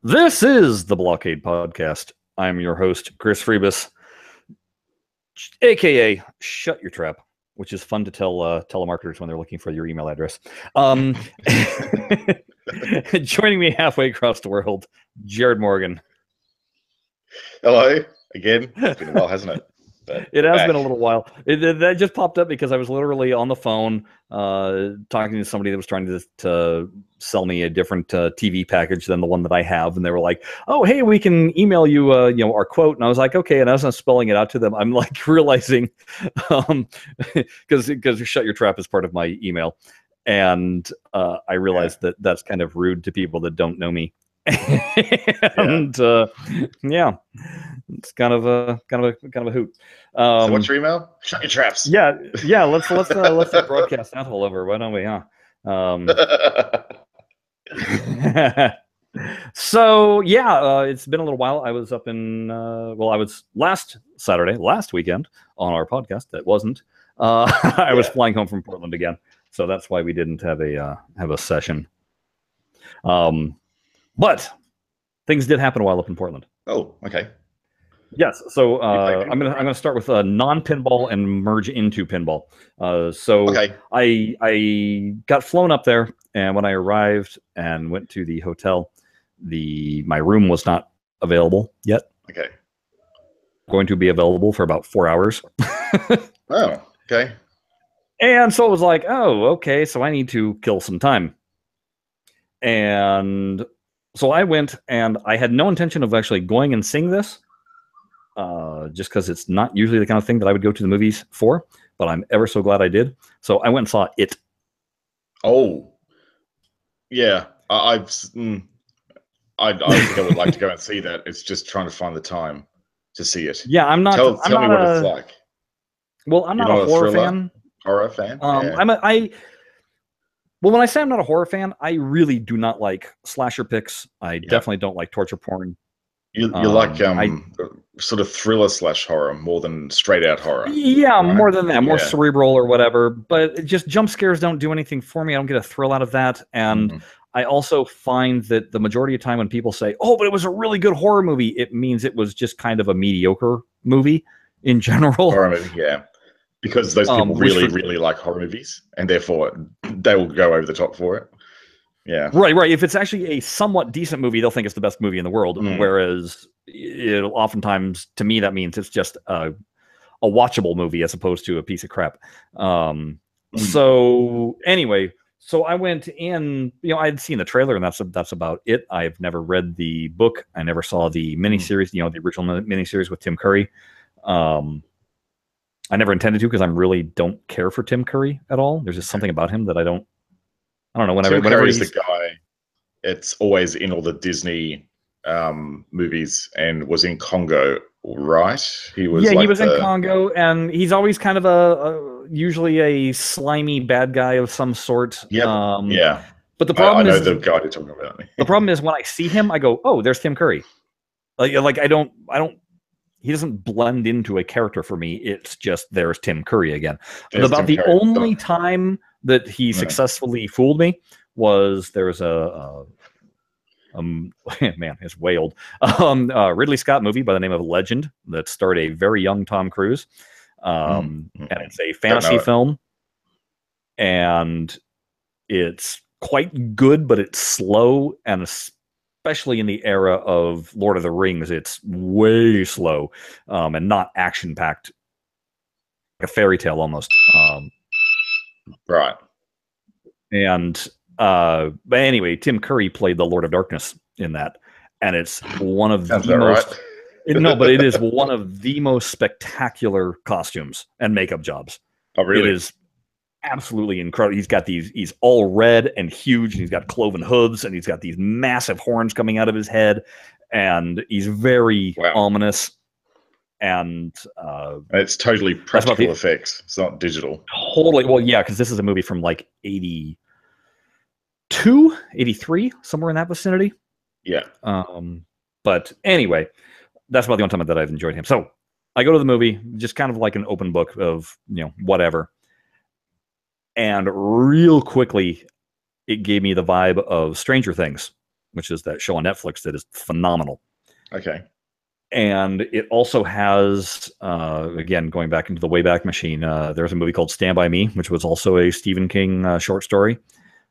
This is the BlahCade podcast. I'm your host, Chris Freebus, aka Shut Your Trap, which is fun to tell telemarketers when they're looking for your email address. Joining me halfway across the world, Jared Morgan. Hello again. It's been a while, hasn't it? But it has been a little while. That just popped up because I was literally on the phone talking to somebody that was trying to sell me a different TV package than the one that I have, and they were like, "Oh, hey, we can email you, our quote." And I was like, "Okay." And as I'm spelling it out to them, I'm like realizing, because Shut Your Trap is part of my email, and I realized that that's kind of rude to people that don't know me. And it's kind of a hoot. So what's your email? Shut your traps. Yeah. Let's broadcast that all over. Why don't we? Huh? So it's been a little while. I was up in I was last weekend on our podcast. That wasn't. I was flying home from Portland again, so that's why we didn't have a session. But things did happen while up in Portland. Oh, okay. Yes, so I'm gonna start with non-pinball and merge into pinball. Okay. I got flown up there, and when I arrived and went to the hotel, my room was not available yet. Okay. Going to be available for about 4 hours. Oh, okay. And so it was like, oh, okay, so I need to kill some time. And so I went, and I had no intention of actually going and seeing this, just because it's not usually the kind of thing that I would go to the movies for, but I'm ever so glad I did. So I went and saw it. Oh, yeah. I think I would like to go and see that. It's just trying to find the time to see it. Yeah, I'm not. Tell me what it's like. Well, I'm not a horror fan. Horror fan? Well, when I say I'm not a horror fan, I really do not like slasher picks. I definitely don't like torture porn. You like sort of thriller / horror more than straight out horror. Yeah, right? More than that, more cerebral or whatever. But just jump scares don't do anything for me. I don't get a thrill out of that. And I also find that the majority of time when people say, "Oh, but it was a really good horror movie," it means it was just kind of a mediocre movie in general. Horror movie, yeah. Because those people really like horror movies, and therefore they will go over the top for it. Yeah. Right. If it's actually a somewhat decent movie, they'll think it's the best movie in the world. Whereas oftentimes, to me, that means it's just a watchable movie as opposed to a piece of crap. So anyway, so I went in, I'd seen the trailer, and that's about it. I've never read the book. I never saw the miniseries, the original miniseries with Tim Curry. I never intended to because I really don't care for Tim Curry at all. There's just something about him that I don't know. Whenever he's the guy, it's always in all the Disney movies, and was in Congo, right? He was. Yeah, he was in Congo, and he's always kind of usually a slimy bad guy of some sort. Yeah. But the problem I is know the guy you're talking about. The problem is when I see him, I go, "Oh, there's Tim Curry." Like I don't. He doesn't blend into a character for me. It's just there's Tim Curry again. The only time that he successfully fooled me was there's man, it's way old. Ridley Scott movie by the name of Legend that starred a very young Tom Cruise. And it's a fantasy film, and it's quite good, but it's slow, and especially in the era of Lord of the Rings, it's way slow and not action-packed, like a fairy tale almost. Right. And but anyway, Tim Curry played the Lord of Darkness in that, and it's one of the most. No, but it is one of the most spectacular costumes and makeup jobs. Oh, really? It is absolutely incredible. He's all red and huge, and he's got cloven hooves, and he's got these massive horns coming out of his head, and he's very ominous. And it's totally practical effects. It's not digital. Totally. Well, yeah, because this is a movie from like 82, 83, somewhere in that vicinity. Yeah. But anyway, that's about the only time that I've enjoyed him. So I go to the movie, just kind of like an open book of, whatever. And real quickly, it gave me the vibe of Stranger Things which is that show on Netflix that is phenomenal. Okay. And it also has, again, going back into the Wayback Machine, there's a movie called Stand By Me, which was also a Stephen King short story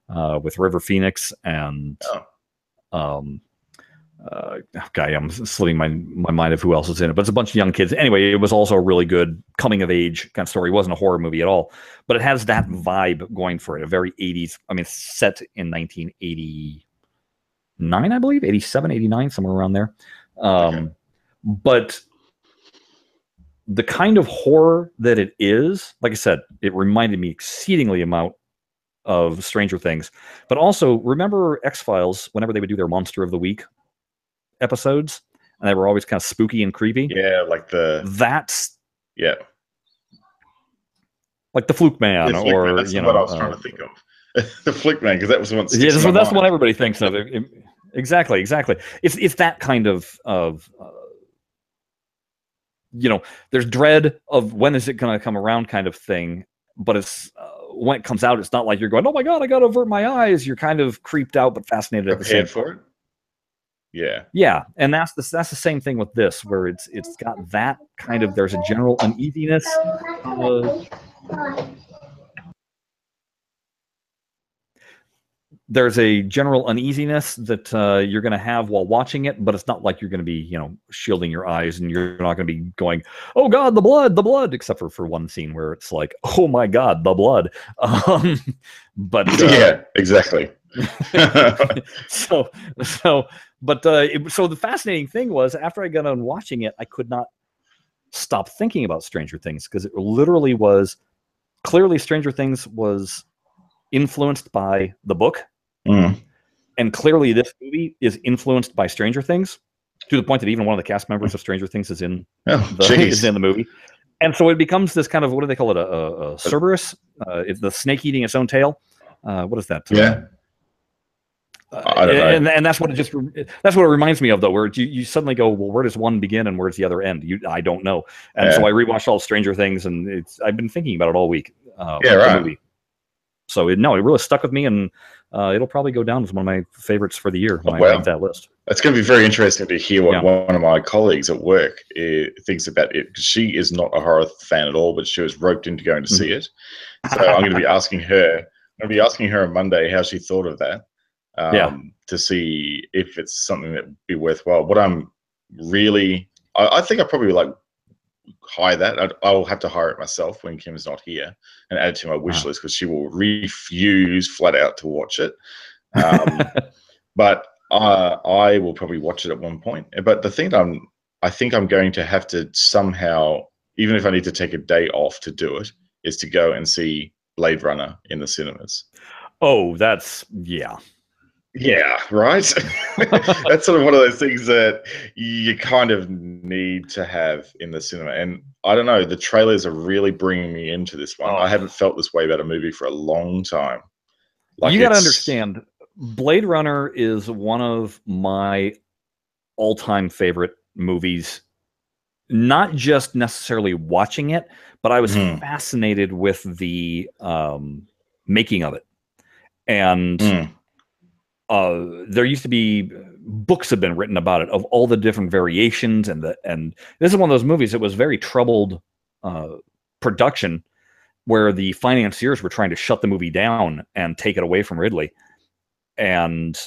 with River Phoenix and guy, I'm slipping my mind of who else is in it, but it's a bunch of young kids. Anyway, it was also a really good coming of age kind of story. It wasn't a horror movie at all, but it has that vibe going for it. A very 80s. I mean, it's set in 1989, I believe, 87, 89, somewhere around there. Okay. But the kind of horror that it is, like I said, it reminded me exceedingly amount of Stranger Things. But also, remember X-Files, whenever they would do their Monster of the Week episodes, and they were always kind of spooky and creepy. Yeah, like that's like the Fluke Man, Fluke or Man. That's what I was trying to think of. The Fluke Man, because that was the one. Yeah, that's what everybody thinks of. Exactly. It's that kind of there's dread of when is it going to come around kind of thing, but it's when it comes out, it's not like you're going, oh my god, I got to avert my eyes. You're kind of creeped out but fascinated at the same for it. Yeah, and that's the same thing with this, where it's got that kind of, there's a general uneasiness. There's a general uneasiness that you're going to have while watching it, but it's not like you're going to be, shielding your eyes, and you're not going to be going, oh God, the blood, except for one scene where it's like, oh my God, the blood. But yeah, exactly. So the fascinating thing was, after I got on watching it, I could not stop thinking about Stranger Things, because it literally was clearly Stranger Things was influenced by the book. And clearly this movie is influenced by Stranger Things, to the point that even one of the cast members of Stranger Things is in the movie. And so it becomes this kind of, what do they call it? A Cerberus? It's the snake eating its own tail. What is that? Yeah. I don't know. And that's what that's what it reminds me of, though, where you suddenly go, well, where does one begin and where's the other end? I don't know. And so I rewatched all Stranger Things, and I've been thinking about it all week. The movie. So it really stuck with me, and it'll probably go down as one of my favorites for the year when I make that list. It's going to be very interesting to hear what one of my colleagues at work thinks about it, because she is not a horror fan at all, but she was roped into going to see it. So I'm going to be asking her. I'm going to be asking her on Monday how she thought of that. To see if it's something that would be worthwhile. What I'm really, I think I probably like hire that. I'll have to hire it myself when Kim's not here, and add it to my wish list, because she will refuse flat out to watch it. But I will probably watch it at one point. But the thing I think I'm going to have to somehow, even if I need to take a day off to do it, is to go and see Blade Runner in the cinemas. Oh, Yeah, right. That's sort of one of those things that you kind of need to have in the cinema. And I don't know, the trailers are really bringing me into this one. I haven't felt this way about a movie for a long time. You got to understand, Blade Runner is one of my all-time favorite movies. Not just necessarily watching it, but I was fascinated with the making of it. And there used to be books have been written about it, of all the different variations, and this is one of those movies that was very troubled production, where the financiers were trying to shut the movie down and take it away from Ridley. And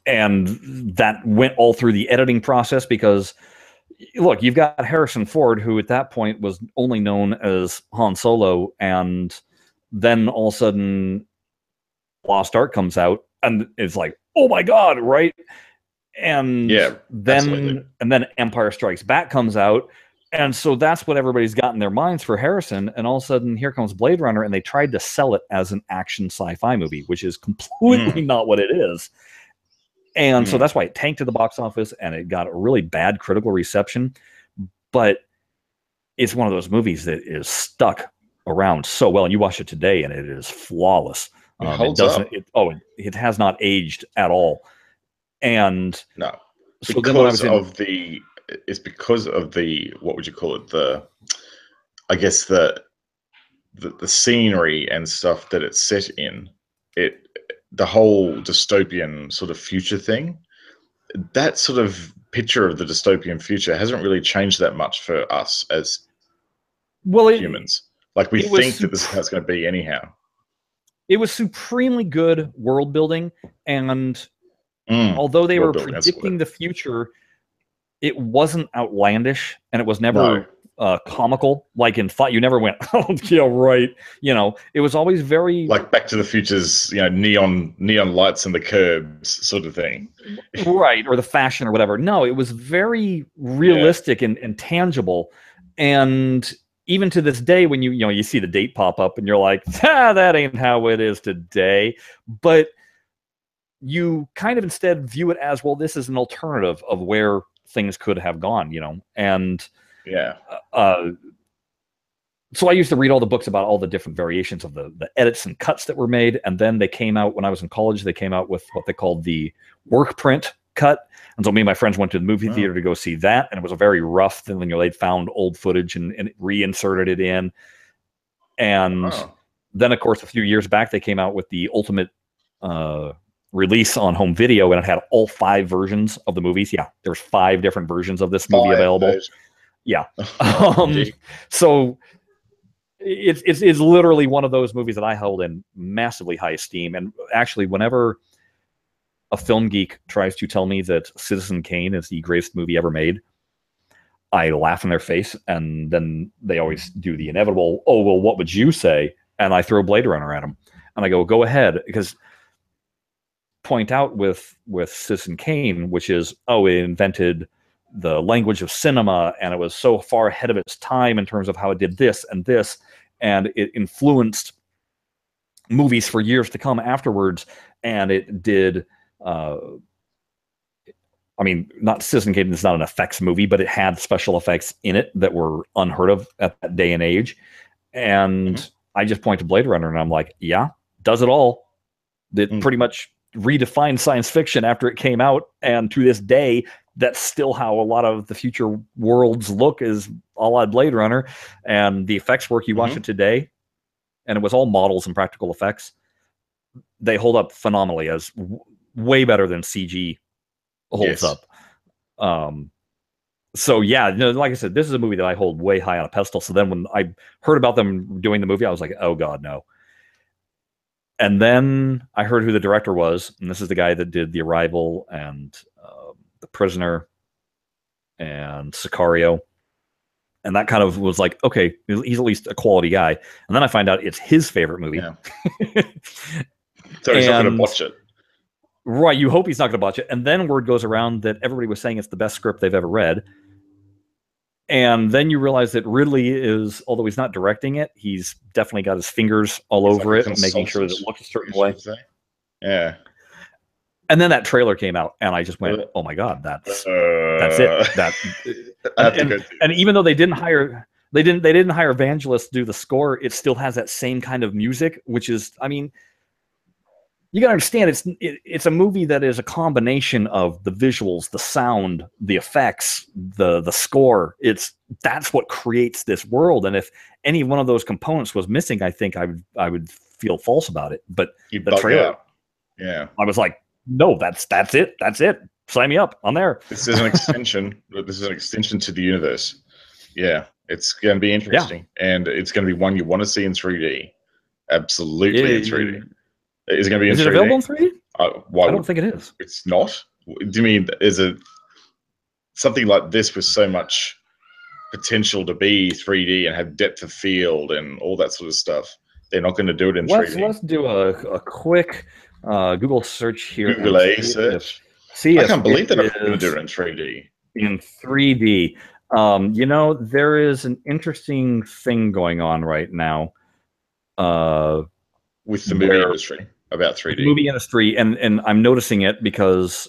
and that went all through the editing process, because look, you've got Harrison Ford, who at that point was only known as Han Solo, and then all of a sudden Lost Ark comes out, and it's like, oh my God, right? And then Empire Strikes Back comes out, and so that's what everybody's got in their minds for Harrison. And all of a sudden, here comes Blade Runner, and they tried to sell it as an action sci-fi movie, which is completely not what it is. And so that's why it tanked to the box office, and it got a really bad critical reception. But it's one of those movies that is stuck around so well, and you watch it today, and it is flawless. It has not aged at all. And no, so it's because of the, what would you call it? I guess the scenery and stuff that it's set in. the whole dystopian sort of future thing, that sort of picture of the dystopian future hasn't really changed that much for us as humans. Like, we think that this is how it's going to be anyhow. It was supremely good world building, and although they were predicting the future, it wasn't outlandish, and it was never comical. Like in thought, you never went, "Oh, yeah, right." You know, it was always very like Back to the Future's, you know, neon lights and the curbs sort of thing, right? Or the fashion or whatever. No, it was very realistic and tangible, and even to this day, when you see the date pop up and you're like, that ain't how it is today. But you kind of instead view it as, well, this is an alternative of where things could have gone, and so I used to read all the books about all the different variations of the edits and cuts that were made, and then they came out when I was in college. They came out with what they called the work print cut, and so me and my friends went to the movie theater to go see that, and it was a very rough thing. They'd found old footage and reinserted it in, and then of course a few years back they came out with the ultimate release on home video, and it had all 5 versions of the movies. Yeah, there's 5 different versions of this movie available. Yeah, so it's literally one of those movies that I hold in massively high esteem. And actually, whenever a film geek tries to tell me that Citizen Kane is the greatest movie ever made, I laugh in their face, and then they always do the inevitable, "Oh, well, what would you say?" And I throw Blade Runner at them, and I go, "Go ahead," because point out with Citizen Kane, which is, it invented the language of cinema, and it was so far ahead of its time in terms of how it did this and this, and it influenced movies for years to come afterwards. And it did, not Citizen Kane is not an effects movie, but it had special effects in it that were unheard of at that day and age. And I just point to Blade Runner and I'm like, yeah, does it all. It pretty much redefined science fiction after it came out, and to this day, that's still how a lot of the future worlds look, is a la Blade Runner. And the effects work, you watch it today, and it was all models and practical effects. They hold up phenomenally, as way better than CG holds up. So yeah, like I said, this is a movie that I hold way high on a pedestal. So then when I heard about them doing the movie, I was like, oh God, no. And then I heard who the director was, and this is the guy that did The Arrival and The Prisoner and Sicario. And that kind of was like, okay, he's at least a quality guy. And then I find out it's his favorite movie. Yeah. So he's not going to botch it. Right, you hope he's not going to botch it. And then word goes around that everybody was saying it's the best script they've ever read. And then you realize that Ridley is, although he's not directing it, he's definitely got his fingers all over it, making sure that it looks a certain way. Yeah. And then that trailer came out, and I just went, "Oh my God, that's it." And even though they didn't hire Vangelis to do the score, it still has that same kind of music, which is, you got to understand, it's a movie that is a combination of the visuals, the sound, the effects, the score. That's what creates this world. And if any one of those components was missing, I think I would feel false about it. But the trailer, I was like, no, that's it. That's it. Sign me up. I'm there. This is an extension. This is an extension to the universe. Yeah, it's going to be interesting, and it's going to be one you want to see in 3D. Absolutely in 3D. Is it going to be in 3D? Is it available in 3D? I don't think it is. It's not? Do you mean, is it something like this with so much potential to be 3D and have depth of field and all that sort of stuff? They're not going to do it in 3D. Let's do a quick Google search here. Google a search. I can't believe they're not going to do it in 3D. In 3D. There is an interesting thing going on right now. With the movie industry about 3D. The movie industry, and I'm noticing it because,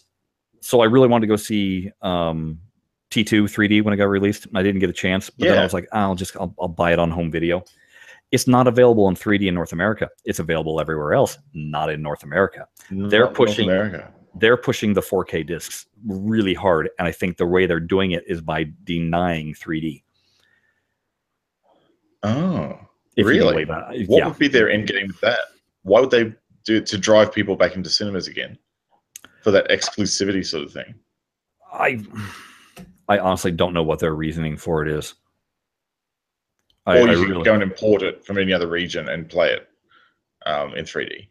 so I really wanted to go see T2 3D when it got released. I didn't get a chance, but then I was like, I'll buy it on home video. It's not available in 3D in North America. It's available everywhere else, not in North America. They're pushing the 4K discs really hard, and I think the way they're doing it is by denying 3D. Oh. Really? What would be their end game with that? Why would they to drive people back into cinemas again for that exclusivity sort of thing. I honestly don't know what their reasoning for it is. Or you could go and import it from any other region and play it in 3D.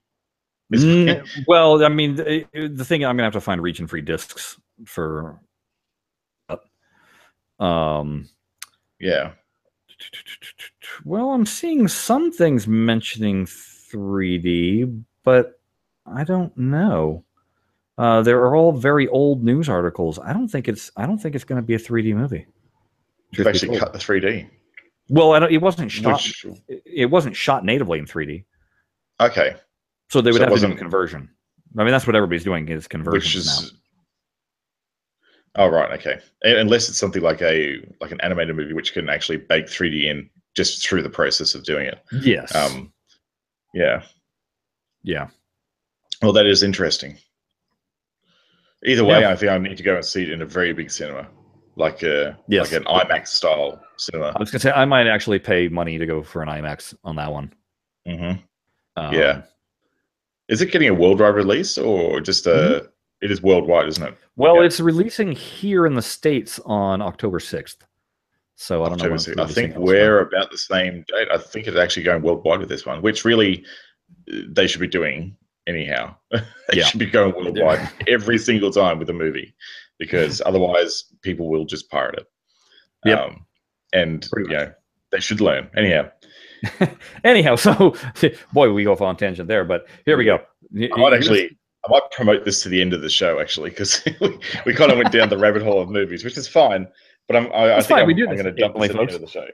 Well, I mean, the thing, I'm gonna have to find region-free discs for. Yeah. Well, I'm seeing some things mentioning 3D, but I don't know. They're all very old news articles. I don't think it's going to be a 3D movie. You've actually cut the 3D. Well, it wasn't shot. It wasn't shot natively in 3D. Okay. So they would have to do a conversion. I mean, that's what everybody's doing is conversions now. Oh, right. Okay. Unless it's something like an animated movie, which can actually bake 3D in just through the process of doing it. Yes. Yeah. Yeah. Well, that is interesting. Either way, I think I need to go and see it in a very big cinema, like an IMAX style cinema. I was going to say I might actually pay money to go for an IMAX on that one. Mm-hmm. Yeah. Is it getting a worldwide release or just a? It is worldwide, isn't it? Well, it's releasing here in the States on October 6th. So I don't know. I think we're about the same date. I think it's actually going worldwide with this one, which really they should be doing anyhow. They should be going worldwide every single time with a movie, because otherwise people will just pirate it. Yeah. And they should learn. Anyhow, so boy, we go off on tangent there, but here we go. I might promote this to the end of the show, actually, because we kind of went down the rabbit hole of movies, which is fine. But I think I'm going to dump this at the end of the show.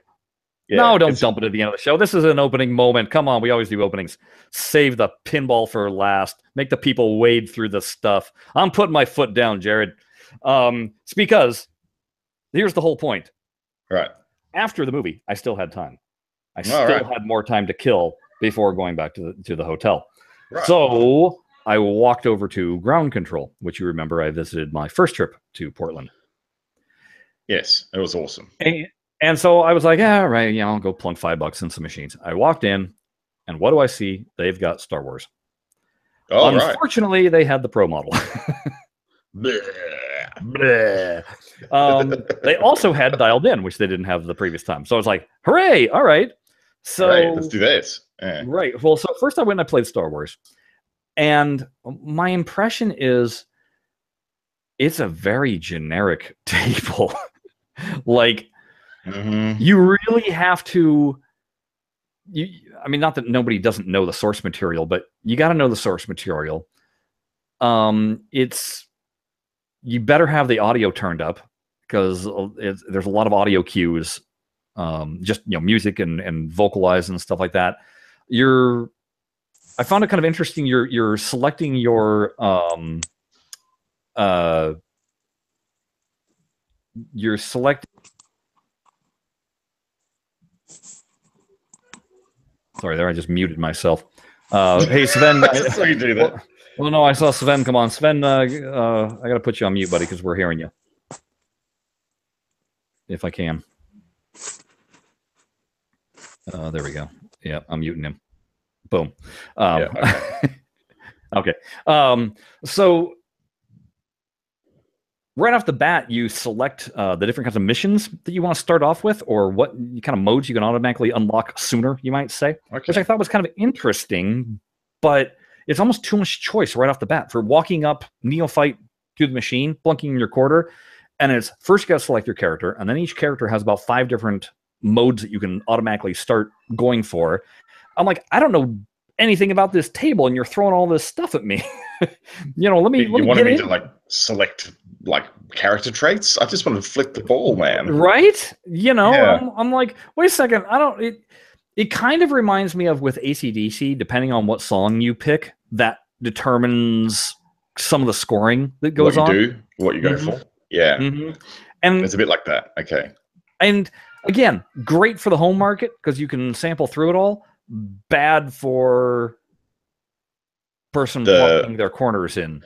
Yeah, no, don't dump it at the end of the show. This is an opening moment. Come on, we always do openings. Save the pinball for last. Make the people wade through the stuff. I'm putting my foot down, Jared. It's because here's the whole point. Right. After the movie, I still had time. I still had more time to kill before going back to the hotel. Right. So I walked over to ground control, which you remember I visited my first trip to Portland. Yes, it was awesome. And so I was like, yeah, right, I'll go plunk $5 in some machines. I walked in, and what do I see? They've got Star Wars. Oh, unfortunately, they had the Pro model. Bleh. They also had dialed in, which they didn't have the previous time. So I was like, hooray! All right. So let's do this. Right. Well, so first I went and I played Star Wars. And my impression is it's a very generic table. Like, you really have to. I mean, not that nobody doesn't know the source material, but you got to know the source material. You better have the audio turned up, because there's a lot of audio cues, just music and vocalize and stuff like that. I found it kind of interesting. You're selecting your Sorry, there I just muted myself. Hey, Sven. So you do that. Well, no, I saw Sven. Come on, Sven. I got to put you on mute, buddy, because we're hearing you. If I can. There we go. Yeah, I'm muting him. Boom. Okay. So right off the bat, you select the different kinds of missions that you want to start off with, or what kind of modes you can automatically unlock sooner, you might say, which I thought was kind of interesting, but it's almost too much choice right off the bat for walking up neophyte to the machine, plunking in your quarter, and it's first you got to select your character, and then each character has about 5 different modes that you can automatically start going for. I'm like, I don't know anything about this table, and you're throwing all this stuff at me. Let me. You wanted me to select character traits? I just want to flick the ball, man. Right? I'm like, wait a second. It kind of reminds me of with AC/DC, depending on what song you pick, that determines some of the scoring that goes on. What you go for. Yeah. And it's a bit like that. Okay. And again, great for the home market because you can sample through it all. Bad for person plugging their corners in.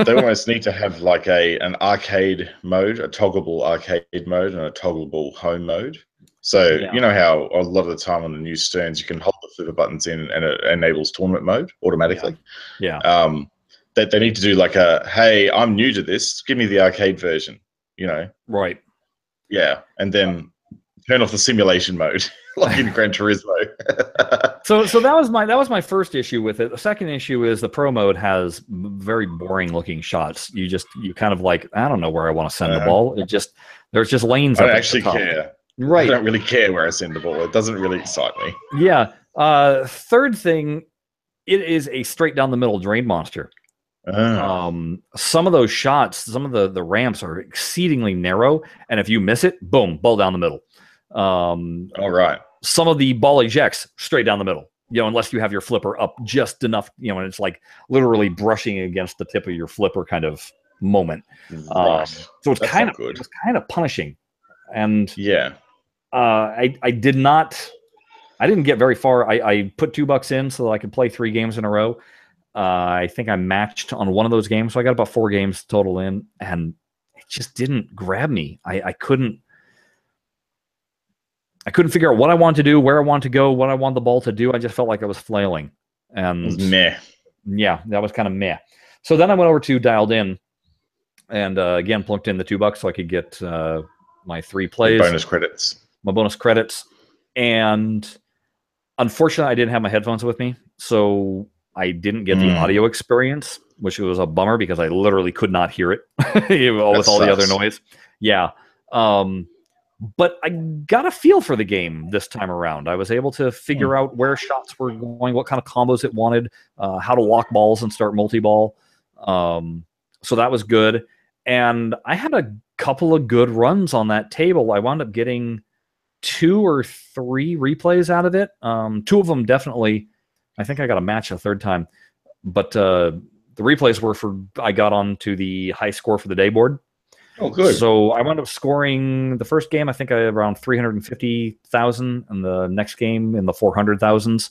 They almost need to have like an arcade mode, a toggleable arcade mode, and a toggleable home mode. So you know how a lot of the time on the new Sterns you can hold the flipper buttons in, and it enables tournament mode automatically. Yeah. That they need to do like a, hey, I'm new to this, give me the arcade version, you know? Right. Yeah, and then turn off the simulation mode, like in Gran Turismo. So that was my first issue with it. The second issue is the pro mode has very boring looking shots. You kind of like, I don't know where I want to send the ball. There's just lanes. I don't actually care. Right. I don't really care where I send the ball. It doesn't really excite me. Yeah. Third thing, it is a straight down the middle drain monster. Some of those shots, some of the ramps are exceedingly narrow, and if you miss it, boom, ball down the middle. All right. Some of the ball ejects straight down the middle, unless you have your flipper up just enough, and it's like literally brushing against the tip of your flipper kind of moment. Right. So it's kind of punishing. And yeah, I didn't get very far. I put $2 in so that I could play 3 games in a row. I think I matched on one of those games, so I got about 4 games total in, and it just didn't grab me. I couldn't figure out what I wanted to do, where I wanted to go, what I wanted the ball to do. I just felt like I was flailing. And it was meh. Yeah, that was kind of meh. So then I went over to Dialed In, and again plunked in the $2 so I could get my 3 plays, my bonus credits, and unfortunately I didn't have my headphones with me, so I didn't get the audio experience, which was a bummer because I literally could not hear it with all the other noise. Yeah. But I got a feel for the game this time around. I was able to figure out where shots were going, what kind of combos it wanted, how to lock balls and start multi-ball. So that was good. And I had a couple of good runs on that table. I wound up getting 2 or 3 replays out of it. 2 of them definitely. I think I got a match a third time, but the replays were I got onto the high score for the day board. Oh, good. So I wound up scoring the first game, I think around 350,000, and the next game in the 400,000s,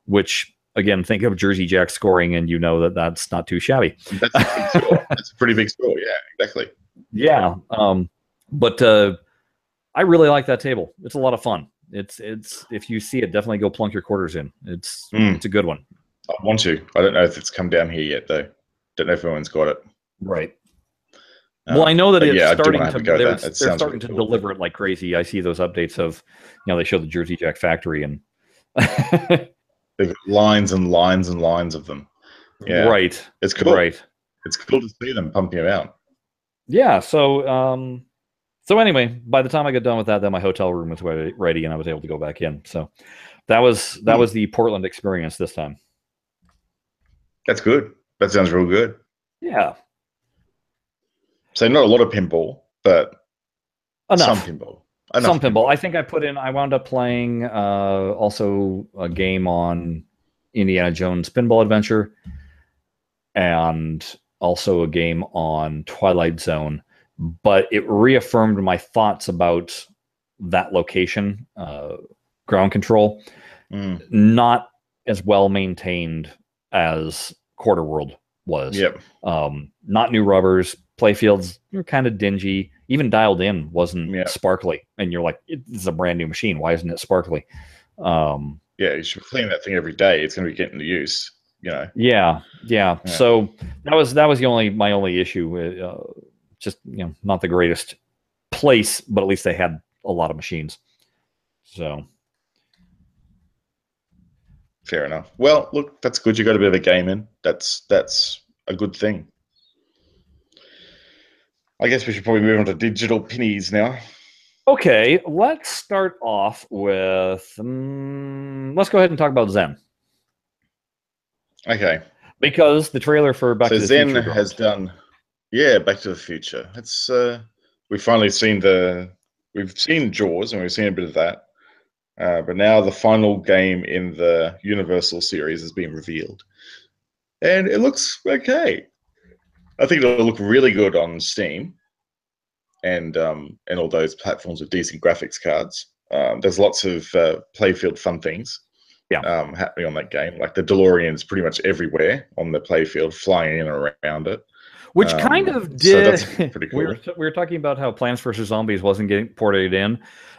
which, again, think of Jersey Jack scoring, and that's not too shabby. That's a big score. That's a pretty big score. Yeah, exactly. Yeah. But I really like that table. It's a lot of fun. It's if you see it, definitely go plunk your quarters in. It's a good one. I want to. I don't know if it's come down here yet, though. Don't know if everyone's got it. Right. Well, I know that it's starting they're starting to deliver it like crazy. I see those updates of, they show the Jersey Jack factory, and they've got lines and lines and lines of them. Yeah. Right. It's cool. Right. It's cool to see them pumping them out. Yeah. So anyway, by the time I got done with that, then my hotel room was ready, and I was able to go back in. So that was the Portland experience this time. That's good. That sounds real good. Yeah. So not a lot of pinball, but enough. Some pinball. Some pinball. I think I wound up playing also a game on Indiana Jones Pinball Adventure, and also a game on Twilight Zone. But it reaffirmed my thoughts about that location, ground control, not as well maintained as Quarter World was. Yep. Not new rubbers. Playfields were kind of dingy. Even Dialed In wasn't sparkly. And you're like, it's a brand new machine. Why isn't it sparkly? Yeah, you should clean that thing every day. It's going to be getting to use. Yeah. So that was my only issue. Just not the greatest place, but at least they had a lot of machines. So fair enough. Well, look, that's good. You got a bit of a game in. That's a good thing. I guess we should probably move on to digital pennies now. Okay, let's start off with. Let's go ahead and talk about Zen. Okay. Because the trailer for Back to the Zen Future has done. Yeah, Back to the Future. It's we've finally seen we've seen Jaws, and we've seen a bit of that. But now the final game in the Universal series has been revealed, and it looks okay. I think it'll look really good on Steam, and all those platforms with decent graphics cards. There's lots of playfield fun things happening on that game. Like the DeLorean's pretty much everywhere on the playfield, flying in and around it. Which kind of did. So that's pretty cool. We were talking about how Plants vs Zombies wasn't getting ported in.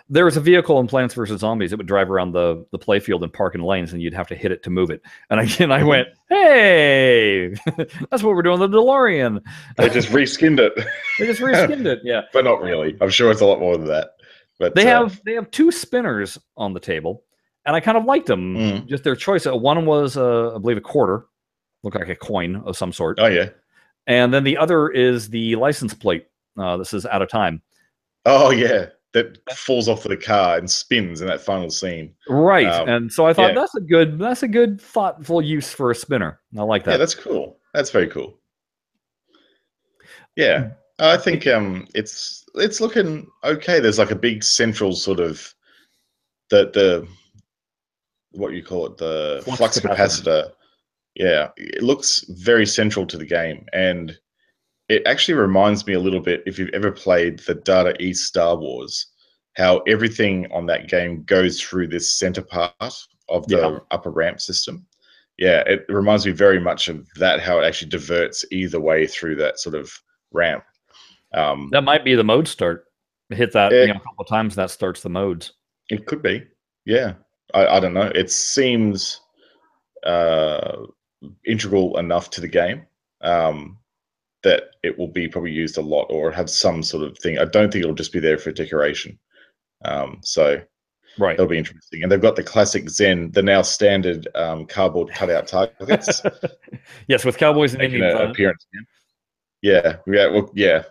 There was a vehicle in Plants vs Zombies that would drive around the playfield and park in lanes, and you'd have to hit it to move it. And again, I went, "Hey, that's what we're doing with the DeLorean." They just reskinned it. They just reskinned it, yeah. But not really. I'm sure it's a lot more than that. But they have 2 spinners on the table, and I kind of liked them. Just their choice. One was, I believe, a quarter, looked like a coin of some sort. Oh yeah. And then the other is the license plate. This is Out of Time. Oh yeah, that falls off of the car and spins in that final scene. Right, and so I thought that's a good thoughtful use for a spinner. I like that. Yeah, that's cool. That's very cool. Yeah, I think it's looking okay. There's like a big central sort of the what you call it, the flux capacitor. Yeah, it looks very central to the game, and it actually reminds me a little bit, if you've ever played the Data East Star Wars, how everything on that game goes through this center part of the upper ramp system. Yeah, it reminds me very much of that, how it actually diverts either way through that sort of ramp. That might be the mode start. Hit that a couple of times, that starts the modes. It could be. Yeah, I don't know. It seems integral enough to the game that it will be probably used a lot or have some sort of thing. I don't think it'll just be there for decoration. So right, that'll be interesting. And they've got the classic Zen, the now standard cardboard cutout targets. Yes, with Cowboys and Indians appearance. Yeah. Well, yeah.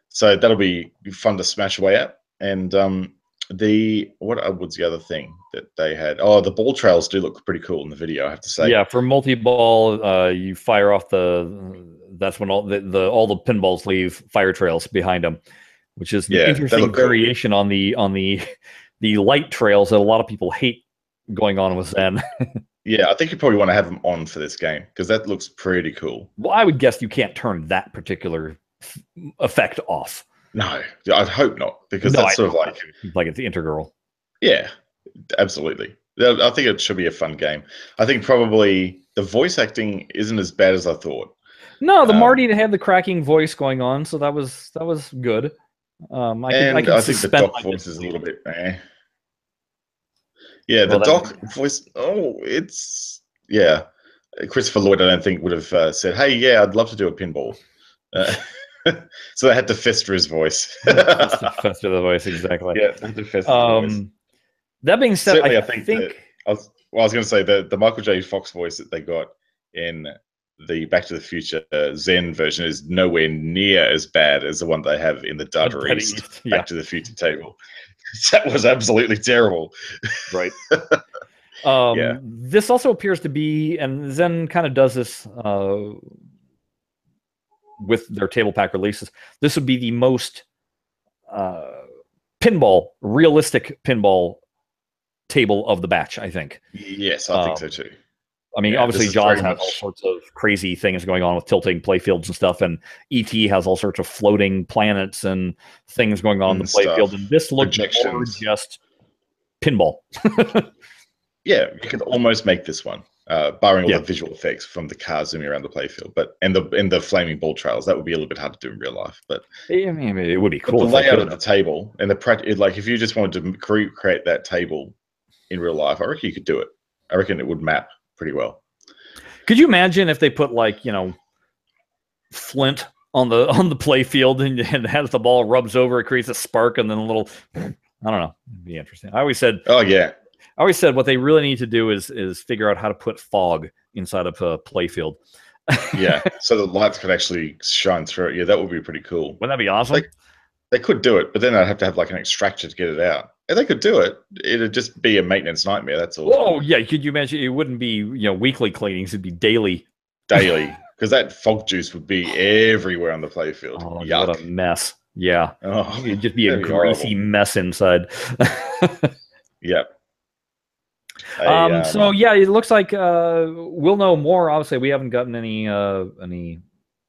So that'll be fun to smash away at. And what was the other thing that they had? Oh, the ball trails do look pretty cool in the video, I have to say. Yeah, for multi-ball, you fire off that's when all the pinballs leave fire trails behind them, which is an interesting variation on the light trails that a lot of people hate going on with Zen. Yeah, I think you probably want to have them on for this game because that looks pretty cool. Well, I would guess you can't turn that particular effect off. No, I'd hope not, because that's sort of like it's integral. Yeah, absolutely. I think it should be a fun game. I think probably the voice acting isn't as bad as I thought. No, the Marty had the cracking voice going on, so that was good. I think the Doc voice is a little bit. Yeah, the Doc voice. Oh, it's Christopher Lloyd, I don't think would have said, "Hey, yeah, I'd love to do a pinball." So they had to fester his voice. Fester the voice, exactly. Yeah, they had to fester the voice. That being said, certainly, I think I was going to say the Michael J. Fox voice that they got in the Back to the Future Zen version is nowhere near as bad as the one they have in the Data East Back to the Future table. That was absolutely terrible. Right. This also appears to be, and Zen kind of does this with their table pack releases. This would be the most realistic pinball table of the batch, I think. Yes, I think so too. I mean, obviously, Jaws has all sorts of crazy things going on with tilting playfields and stuff, and E.T. has all sorts of floating planets and things going on in the playfield, and this looks more just pinball. Yeah, you could almost make this one, barring all the visual effects from the car zooming around the playfield, but and the flaming ball trails. That would be a little bit hard to do in real life, but I mean, it would be cool. The layout of the table and if you just wanted to create that table in real life, I reckon you could do it. I reckon it would map pretty well. Could you imagine if they put flint on the play field and as the ball rubs over, it creates a spark and then a little, I don't know, it'd be interesting. I always said what they really need to do is figure out how to put fog inside of a play field. Yeah, so the lights could actually shine through it. Yeah, that would be pretty cool. Wouldn't that be awesome? They could do it, but then I'd have to have like an extractor to get it out. If they could do it, it'd just be a maintenance nightmare. That's all. Oh yeah, could you imagine? It wouldn't be weekly cleanings; it'd be daily. Daily, because that fog juice would be everywhere on the playfield. Oh, yuck. What a mess! Yeah, it'd just be a greasy horrible mess inside. Yep. So yeah, it looks like we'll know more. Obviously, we haven't gotten any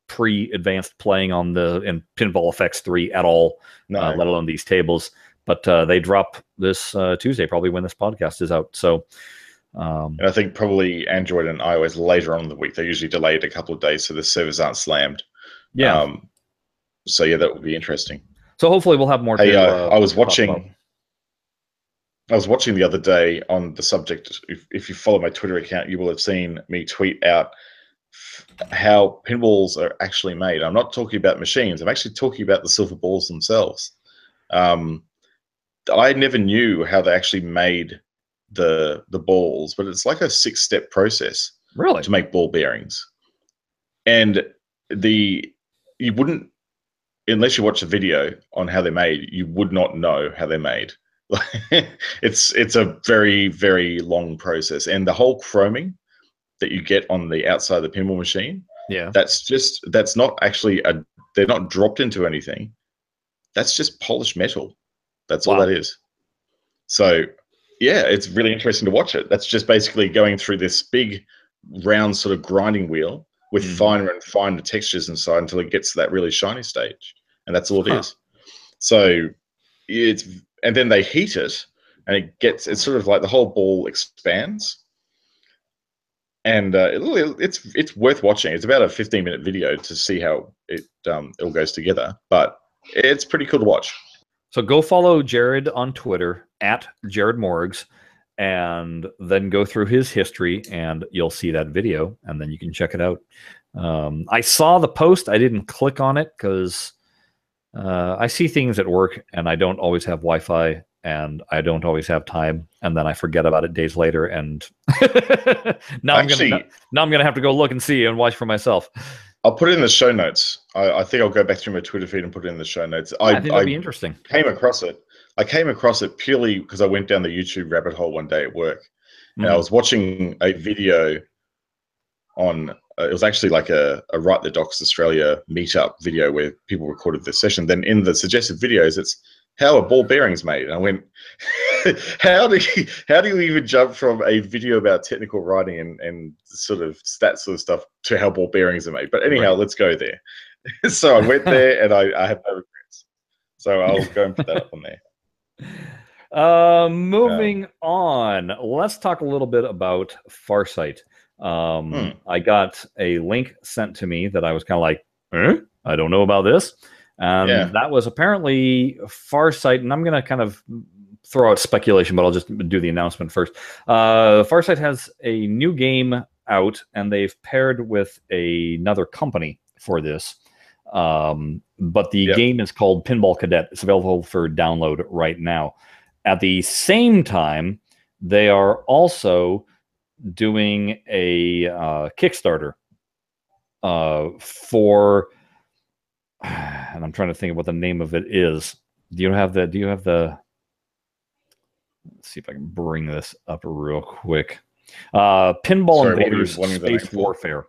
pre-advanced playing on in Pinball FX 3 at all, let alone these tables. But they drop this Tuesday, probably when this podcast is out. So, and I think probably Android and iOS later on in the week. They usually delay it a couple of days so the servers aren't slammed. Yeah. So yeah, that would be interesting. So hopefully we'll have more. Hey, to, I was talk watching. about. I was watching the other day on the subject. If you follow my Twitter account, you will have seen me tweet out how pinballs are actually made. I'm not talking about machines. I'm actually talking about the silver balls themselves. I never knew how they actually made the balls, but it's like a 6-step process Really? to make ball bearings. And you wouldn't, unless you watch a video on how they're made, you would not know how they're made. It's a very, very long process, and the whole chroming that you get on the outside of the pinball machine, Yeah. that's not actually they're not dropped into anything. That's just polished metal. That's all that is. So yeah, it's really interesting to watch it. That's just basically going through this big round sort of grinding wheel with finer and finer textures inside until it gets to that really shiny stage, and that's all it is. So and then they heat it, and it's sort of like the whole ball expands, and it's worth watching. It's about a 15-minute video to see how it all goes together, but it's pretty cool to watch. So go follow Jared on Twitter at Jared Morgs, and then go through his history, and you'll see that video, and then you can check it out. I saw the post. I didn't click on it because I see things at work, and I don't always have Wi-Fi, and I don't always have time, and then I forget about it days later, and now I'm gonna have to go look and see and watch for myself. I'll put it in the show notes. I think I'll go back through my Twitter feed and put it in the show notes. I think that'd be interesting. Came across it. I came across it purely because I went down the YouTube rabbit hole one day at work, and I was watching a video on. It was actually like a Write the Docs Australia meetup video where people recorded this session. Then in the suggested videos, it's how are ball bearings made? And I went, how do you even jump from a video about technical writing and sort of that sort of stuff to how ball bearings are made? But anyhow, let's go there. So I went there, and I have no regrets. So I'll go and put that up on there. Moving on, let's talk a little bit about Farsight. I got a link sent to me that I was kind of like, I don't know about this. And that was apparently Farsight, and I'm going to kind of throw out speculation, but I'll just do the announcement first. Farsight has a new game out, and they've paired with another company for this. But the game is called Pinball Cadet. It's available for download right now. At the same time, they are also doing a Kickstarter for, and I'm trying to think of what the name of it is. Do you have the? Let's see if I can bring this up real quick. Pinball Invaders Space Warfare.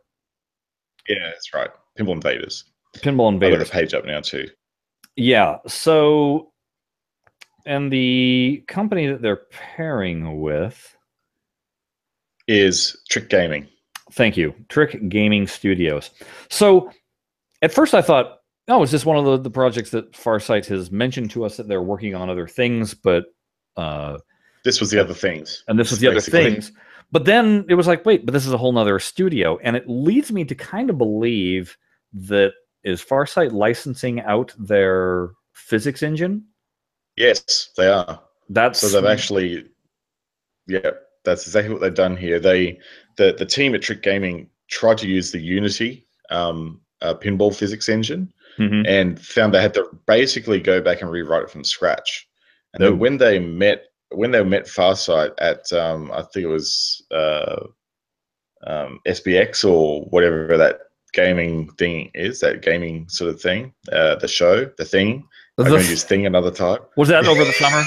Yeah, that's right. Pinball Invaders. Pinball Invaders. I've got the page up now too. Yeah. So, and the company that they're pairing with is Trick Gaming. Thank you, Trick Gaming Studios. So, at first I thought, oh, is this one of the projects that Farsight has mentioned to us that they're working on other things? But this was the other things. And this was the other things. But then it was like, wait, but this is a whole nother studio. And it leads me to kind of believe that is Farsight licensing out their physics engine? Yes, they are. So they've actually, that's exactly what they've done here. The team at Trick Gaming tried to use the Unity pinball physics engine and found they had to basically go back and rewrite it from scratch. And then when they met Farsight at I think it was SBX or whatever that gaming thing is, that gaming sort of thing, the thing. I'm going to use thing another time. Was that over the summer?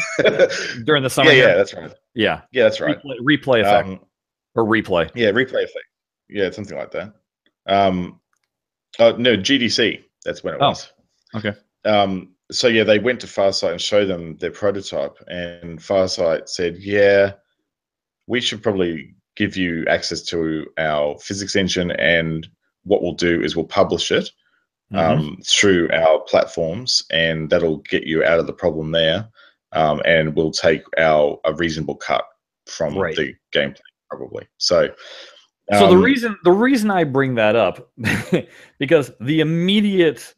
During the summer? Yeah, that's right. Yeah, that's right. Replay effect or replay. Yeah, replay effect. Yeah, something like that. No, GDC. That's when it was. Okay. So yeah, they went to Farsight and showed them their prototype, and Farsight said, "Yeah, we should probably give you access to our physics engine, and what we'll do is we'll publish it through our platforms, and that'll get you out of the problem there, and we'll take a reasonable cut from the gameplay probably." So So the reason I bring that up because the immediate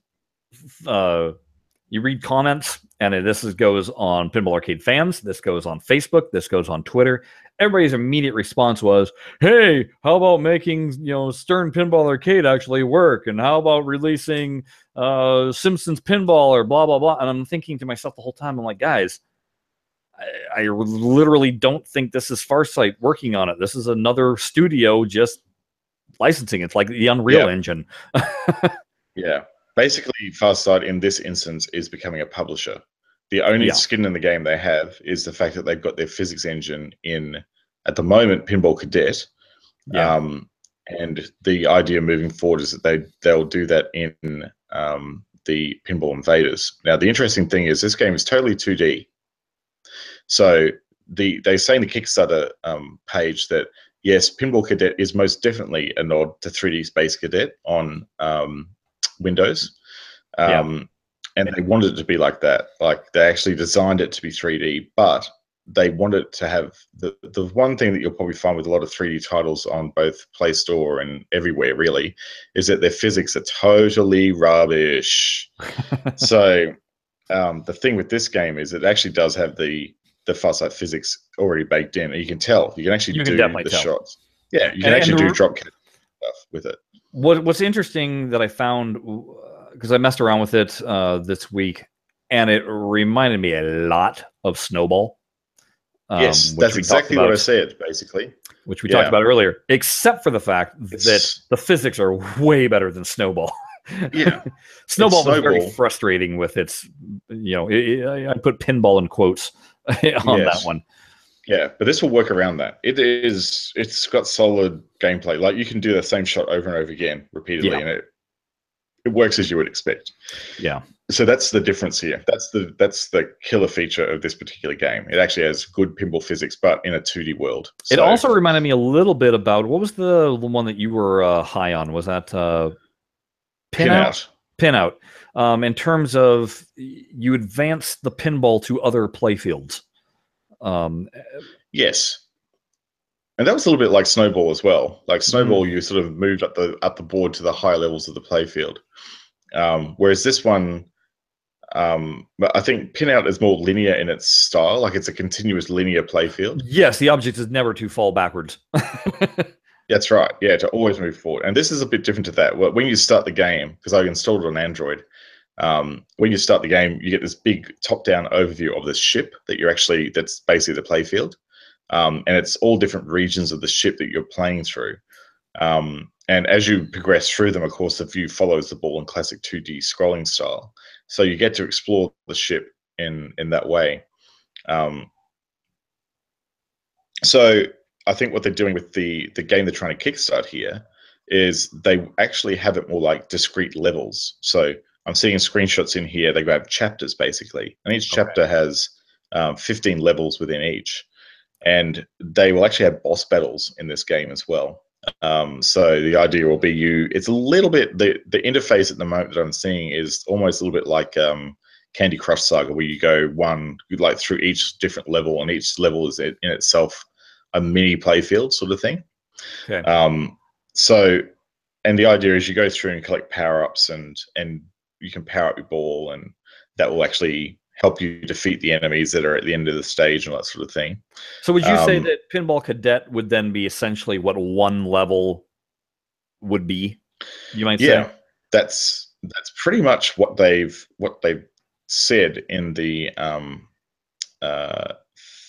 you read comments, and goes on Pinball Arcade fans, this goes on Facebook, this goes on Twitter. Everybody's immediate response was, "Hey, how about making Stern Pinball Arcade actually work? And how about releasing Simpsons Pinball or blah blah blah?" And I'm thinking to myself the whole time, I'm like, guys, I literally don't think this is Farsight working on it. This is another studio just licensing. It's like the Unreal Engine. Yeah. Basically, Farsight in this instance is becoming a publisher. The only skin in the game they have is the fact that they've got their physics engine in, at the moment, Pinball Cadet. Yeah. And the idea moving forward is that they'll do that in the Pinball Invaders. Now, the interesting thing is this game is totally 2D. So they say in the Kickstarter page that, yes, Pinball Cadet is most definitely a nod to 3D Space Cadet on Windows. And they wanted it to be like that. Like, they actually designed it to be 3D, but they wanted to have the one thing that you'll probably find with a lot of 3D titles on both Play Store and everywhere really is that their physics are totally rubbish. So the thing with this game is it actually does have the Farsight physics already baked in. And you can tell. You can actually do the shots. Yeah, you can actually do drop stuff with it. What's interesting that I found, because I messed around with it this week, and it reminded me a lot of Snowball. Yes, that's exactly what I said, basically. Which we talked about earlier, except for the fact that the physics are way better than Snowball. Yeah. Snowball was very frustrating with its, I put pinball in quotes on that one. Yeah, but this will work around that. It's got solid gameplay. Like, you can do the same shot over and over again repeatedly, and it works as you would expect. Yeah. So that's the difference here. That's the killer feature of this particular game. It actually has good pinball physics, but in a 2D world. So, it also reminded me a little bit about, what was the one that you were high on? Was that Pinout? Pinout. In terms of, you advance the pinball to other playfields. Yes. And that was a little bit like Snowball as well. Like Snowball, you sort of moved up the board to the higher levels of the playfield. Whereas this one, I think Pinout is more linear in its style. Like, it's a continuous linear playfield. Yes, the object is never to fall backwards. That's right. Yeah, to always move forward. And this is a bit different to that. When you start the game, because I installed it on Android, when you start the game, you get this big top-down overview of the ship that's basically the playfield. And it's all different regions of the ship that you're playing through. And as you progress through them, of course, the view follows the ball in classic 2D scrolling style. So you get to explore the ship in that way. So I think what they're doing with the game they're trying to kickstart here is they actually have it more like discrete levels. So I'm seeing screenshots in here. They have chapters, basically. And each chapter has 15 levels within each. And they will actually have boss battles in this game as well. So the idea will be it's a little bit, the interface at the moment that I'm seeing is almost a little bit like Candy Crush Saga, where you go through each different level, and each level is in itself a mini playfield sort of thing. Okay. So, and the idea is you go through and collect power-ups, and you can power up your ball, and that will actually help you defeat the enemies that are at the end of the stage and that sort of thing. So would you say that Pinball Cadet would then be essentially what one level would be? You might say. Yeah, that's pretty much what they've said in the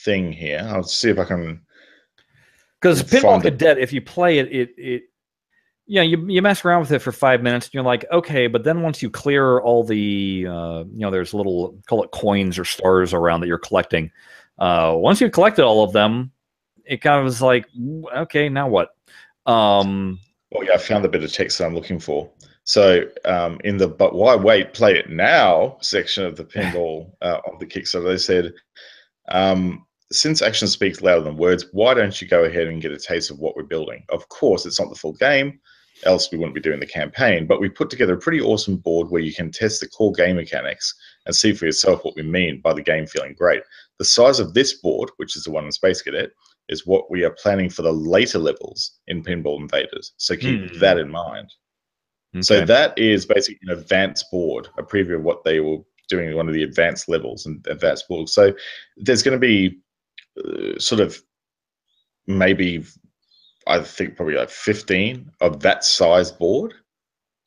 thing here. I'll see if I can. Because Pinball Cadet, if you play it, you mess around with it for 5 minutes and you're like, okay, but then once you clear all the, there's little, call it coins or stars around that you're collecting. Once you've collected all of them, it kind of is like, okay, now what? Well, yeah, I found the bit of text that I'm looking for. So in the "But why wait, play it now" section of the pinball of the Kickstarter, they said, since action speaks louder than words, why don't you go ahead and get a taste of what we're building? Of course, it's not the full game, else we wouldn't be doing the campaign, but we put together a pretty awesome board where you can test the core game mechanics and see for yourself what we mean by the game feeling great. The size of this board, which is the one in Space Cadet, is what we are planning for the later levels in Pinball Invaders. So keep that in mind. Okay. So that is basically an advanced board, a preview of what they will doing in one of the advanced levels and advanced boards. So there's going to be sort of maybe, I think probably like 15 of that size board,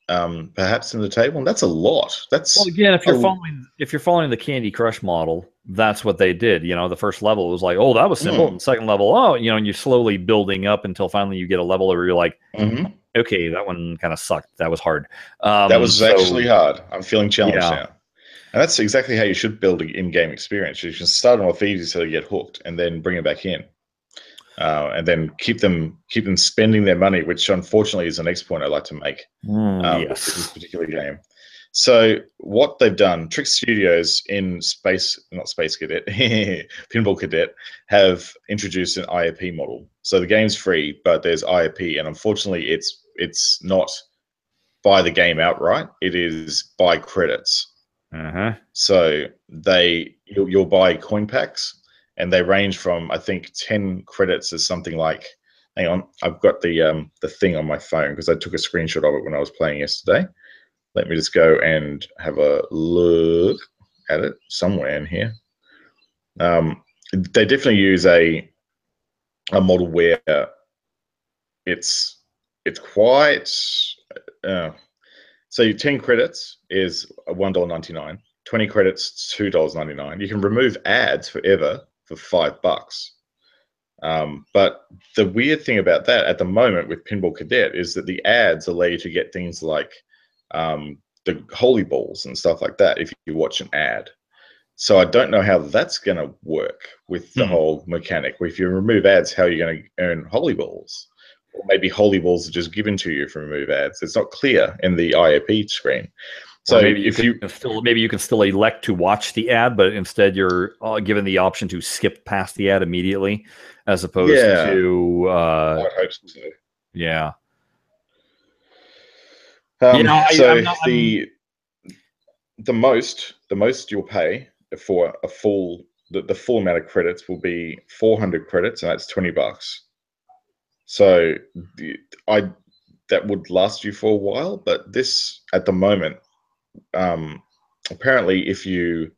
perhaps in the table, and that's a lot. That's well, again, if you're following the Candy Crush model, that's what they did. You know, the first level was like, oh, that was simple, and second level, oh, you know, and you're slowly building up until finally you get a level where you're like, okay, that one kind of sucked. That was hard. That was actually hard. I'm feeling challenged now. And that's exactly how you should build an in-game experience. You can start them off easy so you get hooked, and then bring it back in, and then keep them spending their money, which unfortunately is the next point I'd like to make with this particular game. So what they've done, Trick Studios in not Space Cadet, Pinball Cadet, have introduced an IAP model. So the game's free, but there's IAP, and unfortunately, it's not buy the game outright. It is buy credits. So you'll buy coin packs, and they range from, I think, 10 credits is something like, hang on, I've got the thing on my phone because I took a screenshot of it when I was playing yesterday. Let me just go and have a look at it somewhere in here. They definitely use a model where it's quite so your 10 credits is $1.99, 20 credits $2.99. You can remove ads forever for $5. But the weird thing about that at the moment with Pinball Cadet is that the ads allow you to get things like the holy balls and stuff like that if you watch an ad. So I don't know how that's going to work with the whole mechanic. If you remove ads, how are you going to earn holy balls? Or maybe holy balls are just given to you from remove ads. It's not clear in the IAP screen. So or maybe you can still elect to watch the ad, but instead you're given the option to skip past the ad immediately, as opposed to. I hope so. Yeah. The most you'll pay for a full the full amount of credits will be 400 credits, and that's $20. So that would last you for a while, but this at the moment, apparently, if you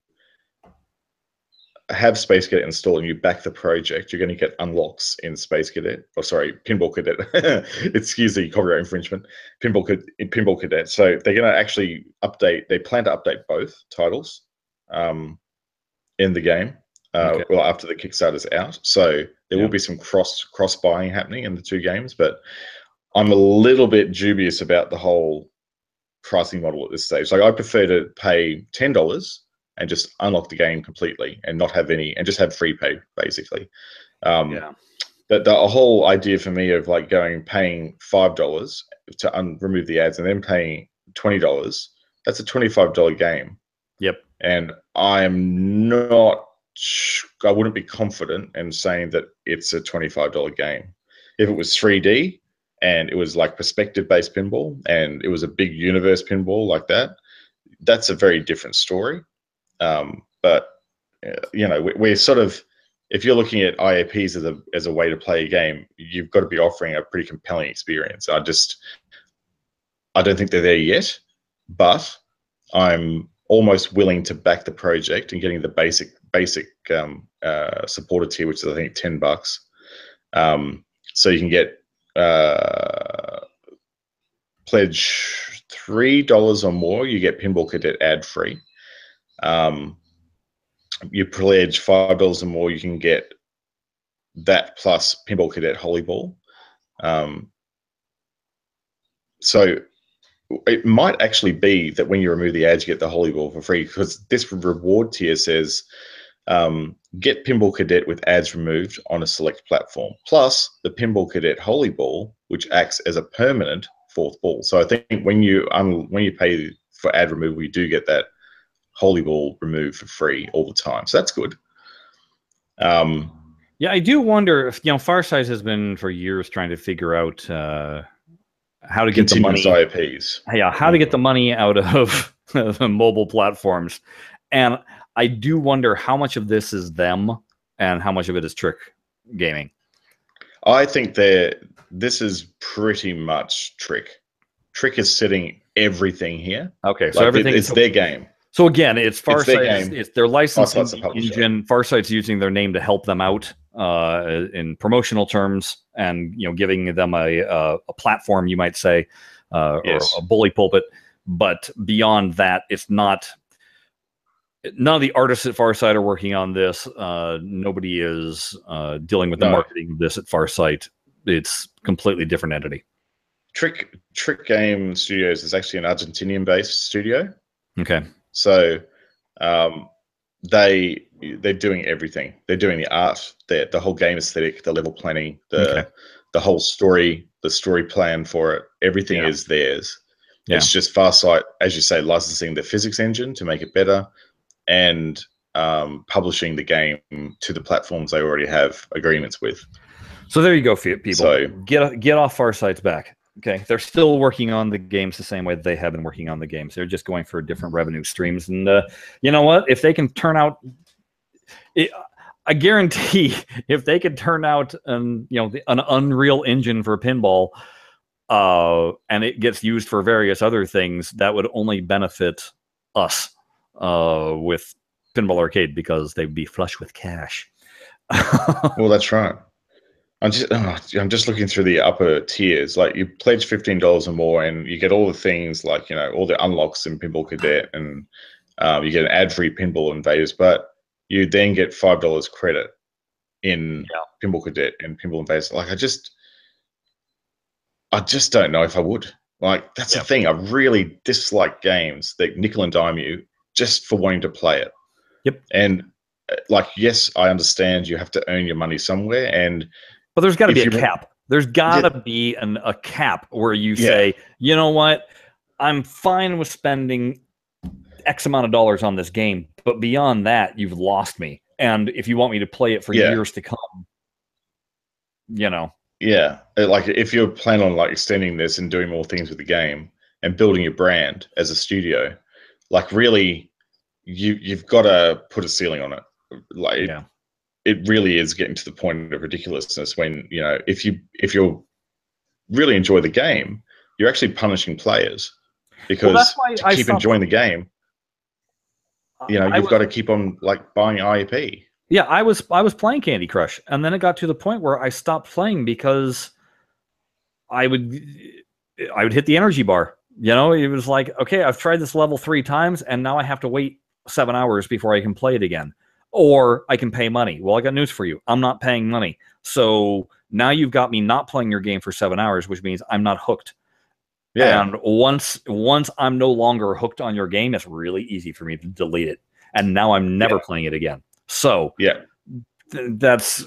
have Space Cadet installed and you back the project, you're going to get unlocks in Pinball Cadet. Excuse the copyright infringement. Pinball Cadet. So they're going to actually update. They plan to update both titles in the game. Well, after the Kickstarter's out, so there will be some cross buying happening in the two games. But I'm a little bit dubious about the whole pricing model at this stage. Like, I prefer to pay $10 and just unlock the game completely and not have any, and just have free pay basically. The whole idea for me of like paying $5 to remove the ads and then paying $20, that's a $25 game. Yep. And I wouldn't be confident in saying that it's a $25 game. If it was 3D and it was like perspective-based pinball and it was a big universe pinball like that, that's a very different story. But we're sort of, if you're looking at IAPs as a way to play a game, you've got to be offering a pretty compelling experience. I don't think they're there yet, but I'm almost willing to back the project and getting the basic supporter tier, which is I think $10. So you can get pledge $3 or more, you get Pinball Cadet ad free. You pledge $5 or more, you can get that plus Pinball Cadet Holy Ball. So it might actually be that when you remove the ads, you get the Holy Ball for free, because this reward tier says get Pinball Cadet with ads removed on a select platform, plus the Pinball Cadet Holy Ball, which acts as a permanent fourth ball. So I think when you pay for ad removal, you do get that Holy Ball removed for free all the time. So that's good. Yeah, I do wonder if, Farsight has been for years trying to figure out how to get the money. IPs. Yeah, how to get the money out of the mobile platforms. And I do wonder how much of this is them and how much of it is Trick Gaming. I think this is pretty much Trick. Trick is setting everything here. Okay, so Like everything it's is their game. So again, it's It's their Farsight. game. It's their licensing Farsight's the publisher. engine. Farsight's using their name to help them out in promotional terms, and giving them a platform, you might say, or Yes. a bully pulpit. But beyond that, it's not. None of the artists at Farsight are working on this. Nobody is dealing with the marketing of this at Farsight. It's completely different entity. Trick Game Studios is actually an Argentinian-based studio. Okay. So they're doing everything. They're doing the art, the whole game aesthetic, the level planning, the whole story, the story plan for it. Everything is theirs. Yeah. It's just Farsight, as you say, licensing the physics engine to make it better, and publishing the game to the platforms they already have agreements with. So there you go, people. So get off Farsight's back. Okay, they're still working on the games the same way that they have been working on the games. They're just going for different revenue streams, and you know what? If they can turn out, I guarantee, if they could turn out an Unreal Engine for Pinball, and it gets used for various other things, that would only benefit us with Pinball Arcade, because they'd be flush with cash. Well, that's right. I'm just looking through the upper tiers. Like, you pledge $15 or more, and you get all the things like all the unlocks in Pinball Cadet, and you get an ad-free Pinball Invaders. But you then get $5 credit in Pinball Cadet and Pinball Invaders. Like, I just don't know if I would. Like, that's the thing. I really dislike games that nickel and dime you just for wanting to play it. Yep. And like, yes, I understand you have to earn your money somewhere, but there's got to be a cap. There's got to be a cap where you say, you know what, I'm fine with spending X amount of dollars on this game, but beyond that, you've lost me. And if you want me to play it for years to come, Yeah, like, if you're planning on like extending this and doing more things with the game and building your brand as a studio, like, really, you've got to put a ceiling on it. Like, it really is getting to the point of ridiculousness when, if you really enjoy the game, you're actually punishing players, because to keep enjoying the game, you've got to keep on like buying IEP. Yeah, I was playing Candy Crush, and then it got to the point where I stopped playing because I would hit the energy bar. It was like, okay, I've tried this level 3 times, and now I have to wait 7 hours before I can play it again. Or I can pay money. Well, I got news for you. I'm not paying money. So now you've got me not playing your game for 7 hours, which means I'm not hooked. Yeah. And once I'm no longer hooked on your game, it's really easy for me to delete it. And now I'm never playing it again. So that's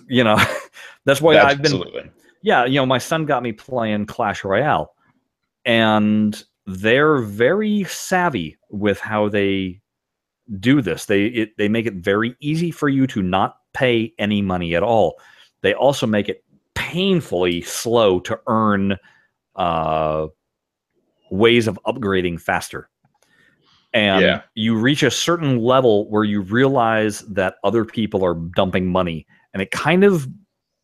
that's why I've been. Yeah, my son got me playing Clash Royale, and they're very savvy with how they do this. They make it very easy for you to not pay any money at all. They also make it painfully slow to earn ways of upgrading faster. And you reach a certain level where you realize that other people are dumping money, and it kind of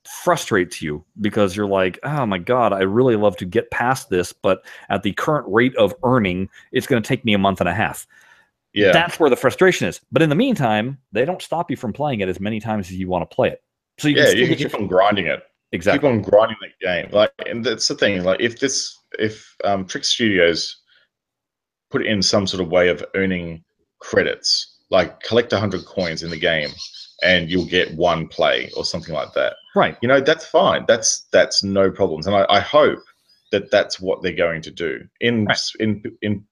frustrates you, because you're like, oh my God, I really love to get past this, but at the current rate of earning, it's going to take me a month and a half. Yeah, that's where the frustration is. But in the meantime, they don't stop you from playing it as many times as you want to play it. So you can keep on grinding it. Exactly. Keep on grinding that game. Like, and that's the thing. Like, if Trick Studios put in some sort of way of earning credits, like collect 100 coins in the game and you'll get 1 play or something like that. Right. That's fine. That's no problems. And I hope that that's what they're going to do. In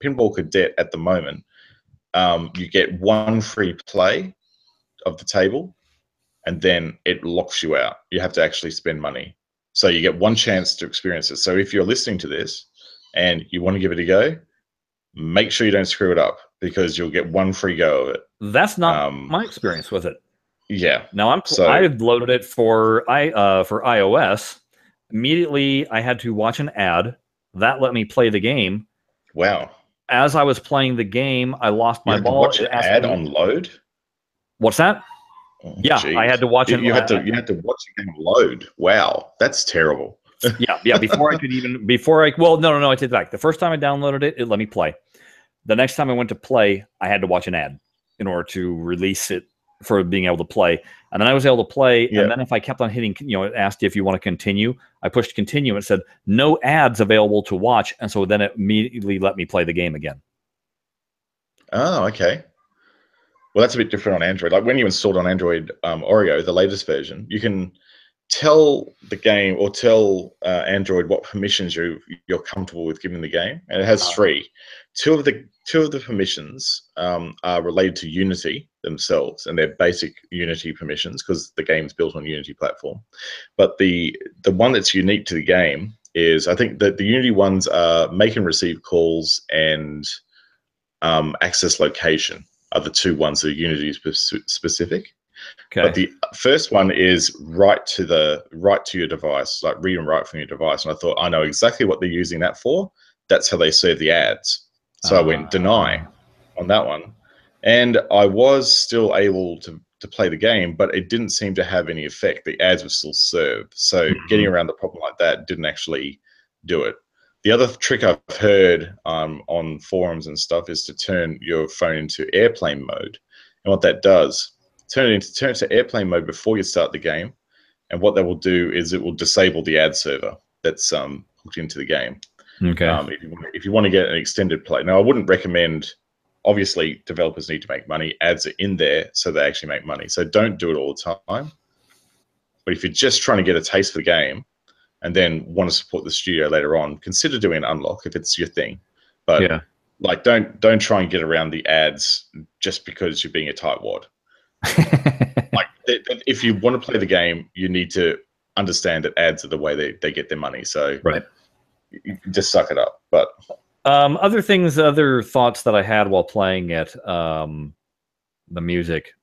Pinball Cadet at the moment, you get 1 free play of the table, and then it locks you out. You have to actually spend money. So you get 1 chance to experience it. So if you're listening to this and you want to give it a go, make sure you don't screw it up, because you'll get 1 free go of it. That's not my experience with it. Yeah. Now I loaded it for iOS. Immediately I had to watch an ad that let me play the game. Wow. As I was playing the game, I lost my ball. Watch an ad on load? What's that? Oh, Yeah, I had to watch it. You had to watch the game load. Wow, that's terrible. Yeah. Before I could even no, I take it back. The first time I downloaded it, it let me play. The next time I went to play, I had to watch an ad in order to release it for being able to play. And then I was able to play. Yep. And then if I kept on hitting, it asked you if you want to continue. I pushed continue. And it said no ads available to watch. And so then it immediately let me play the game again. Oh, okay. Well, that's a bit different on Android. Like when you installed on Android Oreo, the latest version, you can tell the game or tell Android what permissions you're comfortable with giving the game, and it has three. Two of the permissions are related to Unity themselves, and they're basic Unity permissions because the game's built on Unity platform. But the one that's unique to the game is, I think that the Unity ones are make and receive calls and access location are the two ones that are Unity specific. Okay. But the first one is right to your device, like read and write from your device. And I thought, I know exactly what they're using that for. That's how they serve the ads. So I went deny on that one. And I was still able to play the game, but it didn't seem to have any effect. The ads were still served. So getting around the problem like that didn't actually do it. The other trick I've heard on forums and stuff is to turn your phone into airplane mode. And what that does, turn it to airplane mode before you start the game. And what that will do is it will disable the ad server that's hooked into the game. Okay. If you want to get an extended play. Now, I wouldn't recommend, obviously, developers need to make money. Ads are in there so they actually make money. So don't do it all the time. But if you're just trying to get a taste for the game, and then want to support the studio later on, consider doing an unlock if it's your thing. But like, don't try and get around the ads just because you're being a tightwad. Like, if you want to play the game, you need to understand that ads are the way they get their money. So you just suck it up. But other thoughts that I had while playing it, the music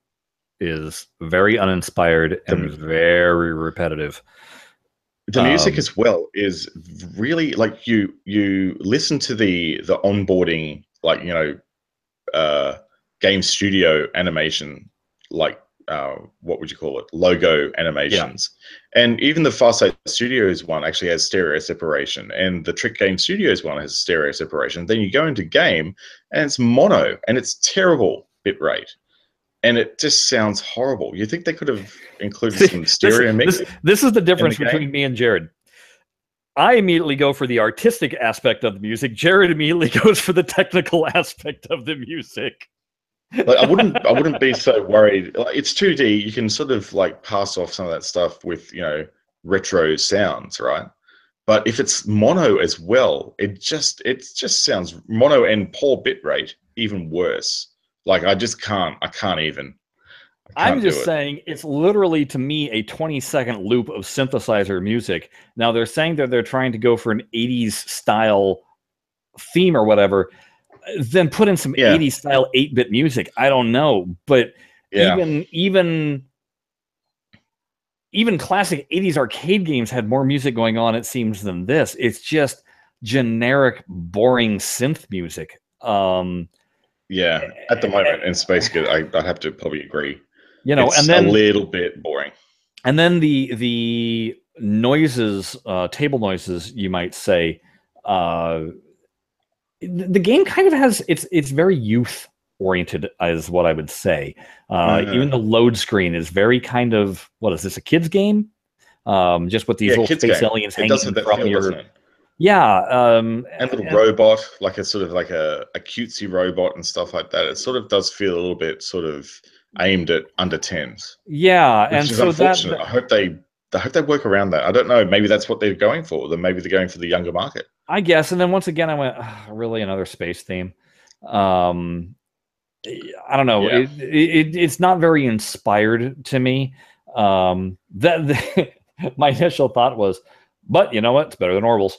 is very uninspired and very repetitive. The music as well is really like you listen to the onboarding, like, game studio animation, like what would you call it, logo animations. And even the Farsight Studios one actually has stereo separation, and the Trick Game Studios one has stereo separation. Then you go into game and it's mono, and it's terrible bitrate. And it just sounds horrible. You think they could have included some stereo mix? This is the difference between me and Jared. I immediately go for the artistic aspect of the music. Jared immediately goes for the technical aspect of the music. Like, I wouldn't be so worried. Like, it's 2D. You can sort of like pass off some of that stuff with retro sounds, right? But if it's mono as well, it just sounds mono and poor bitrate, even worse. Like, I can't even. I'm just saying, it's literally, to me, a 20-second loop of synthesizer music. Now, they're saying that they're trying to go for an 80s style theme or whatever. Then put in some 80s style 8-bit music. I don't know. But even classic 80s arcade games had more music going on, it seems, than this. It's just generic, boring synth music. Yeah, at the moment in Space Kid, I have to probably agree. It's and then a little bit boring. And then the noises, table noises, you might say, the game kind of has it's very youth oriented, is what I would say. Even the load screen is very kind of, what is this, a kids game? Just with these little space aliens hanging from your. Yeah, and little robot, like a sort of like a cutesy robot and stuff like that. It sort of does feel a little bit sort of aimed at under 10s. Yeah, which is so unfortunate. I hope they work around that. I don't know. Maybe that's what they're going for. Then maybe they're going for the younger market, I guess. And then once again, I went, really, another space theme. I don't know. Yeah. It's not very inspired to me. My initial thought was, but you know what? It's better than Orville's.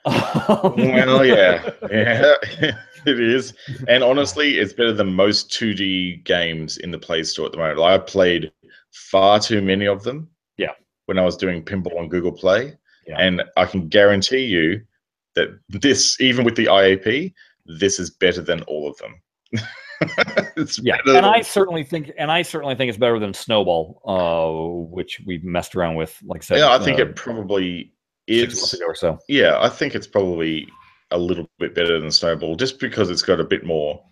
Well, yeah, it is. And honestly, it's better than most 2D games in the Play Store at the moment. I played far too many of them. Yeah. When I was doing Pinball on Google Play, and I can guarantee you that this, even with the IAP, this is better than all of them. Yeah, and I certainly think it's better than Snowball, which we messed around with. Like I said, yeah, I think it probably 6 months is. ago or so. Yeah, I think it's probably a little bit better than Snowball, just because it's got a bit more.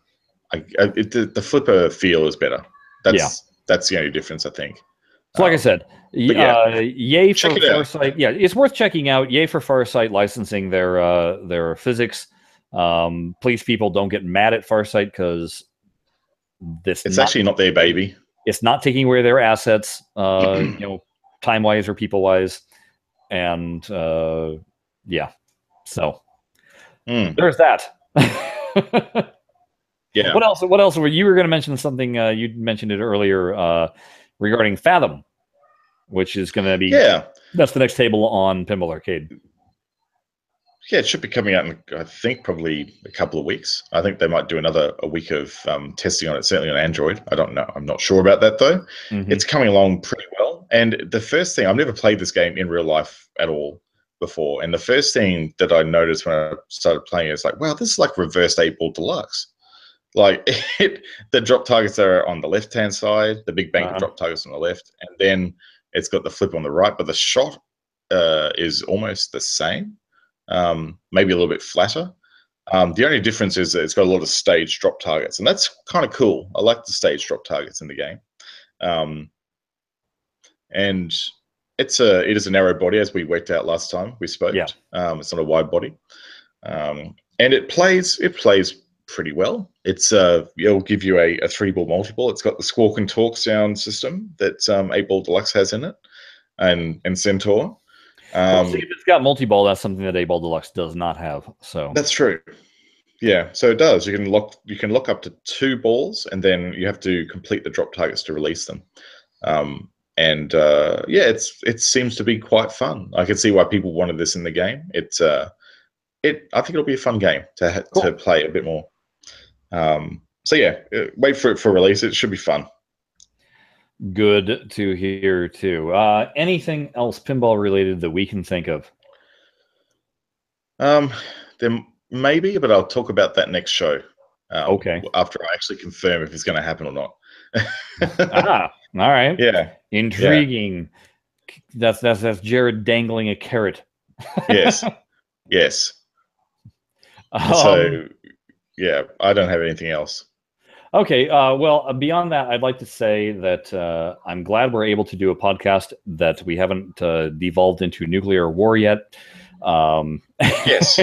The flipper feel is better. That's the only difference, I think. So, like I said, yay for Farsight. Yeah, it's worth checking out. Yay for Farsight licensing their physics. Please, people, don't get mad at Farsight because it's actually not their baby. It's not taking away their assets, time wise or people wise, and yeah. So there's that. Yeah. What else? What else? You were going to mention something. You mentioned it earlier regarding Fathom, which is going to be that's the next table on Pinball Arcade. Yeah, it should be coming out in, I think, probably a couple of weeks. I think they might do a week of testing on it, certainly on Android. I don't know. I'm not sure about that, though. It's coming along pretty well. And the first thing, I've never played this game in real life at all before. And the first thing that I noticed when I started playing it is like, wow, this is like reverse 8-ball deluxe. Like, the drop targets are on the left-hand side, the big bank of drop targets on the left, and then it's got the flip on the right, but the shot is almost the same. Maybe a little bit flatter. The only difference is that it's got a lot of stage drop targets, and that's kind of cool. I like the stage drop targets in the game. And it is a narrow body, as we worked out last time we spoke. Yeah. It's not a wide body. And it plays pretty well. It'll give you a 3-ball multi-ball. It's got the squawk and talk sound system that 8-ball deluxe has in it, and Centaur. Well, see, if it's got multi-ball, that's something that 8-ball deluxe does not have. So that's true. Yeah, so it does. You can lock up to 2 balls, and then you have to complete the drop targets to release them. It seems to be quite fun. I can see why people wanted this in the game. I think it'll be a fun game to play a bit more. Wait for it for release. It should be fun. Good to hear too. Anything else pinball related that we can think of? There may be, but I'll talk about that next show. Okay. After I actually confirm if it's going to happen or not. All right. Yeah. Intriguing. Yeah. That's Jared dangling a carrot. Yes. Yes. So, yeah, I don't have anything else. Okay, well, beyond that, I'd like to say that I'm glad we're able to do a podcast that we haven't devolved into nuclear war yet. Yes,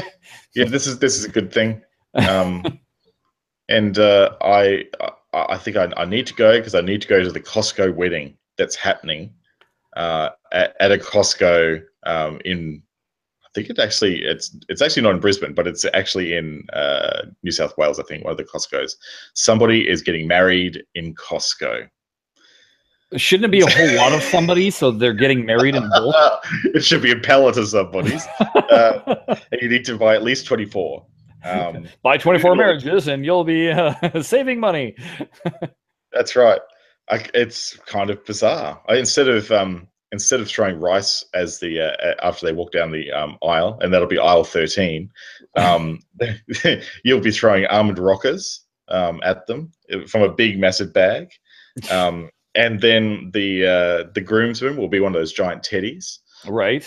yeah, this is a good thing. And I think I need to go because I need to go to the Costco wedding that's happening at a Costco in. I think it's actually not in Brisbane, but it's actually in New South Wales. I think one of the Costco's. Somebody is getting married in Costco. Shouldn't it be a whole lot of somebody? So they're getting married in both. It should be a pallet of somebody's. And you need to buy at least 24. Buy 24 marriages, and you'll be saving money. That's right. It's kind of bizarre. Instead of throwing rice as the after they walk down the aisle, and that'll be aisle 13, you'll be throwing almond rockers at them from a big, massive bag, and then the groomsmen will be one of those giant teddies, right?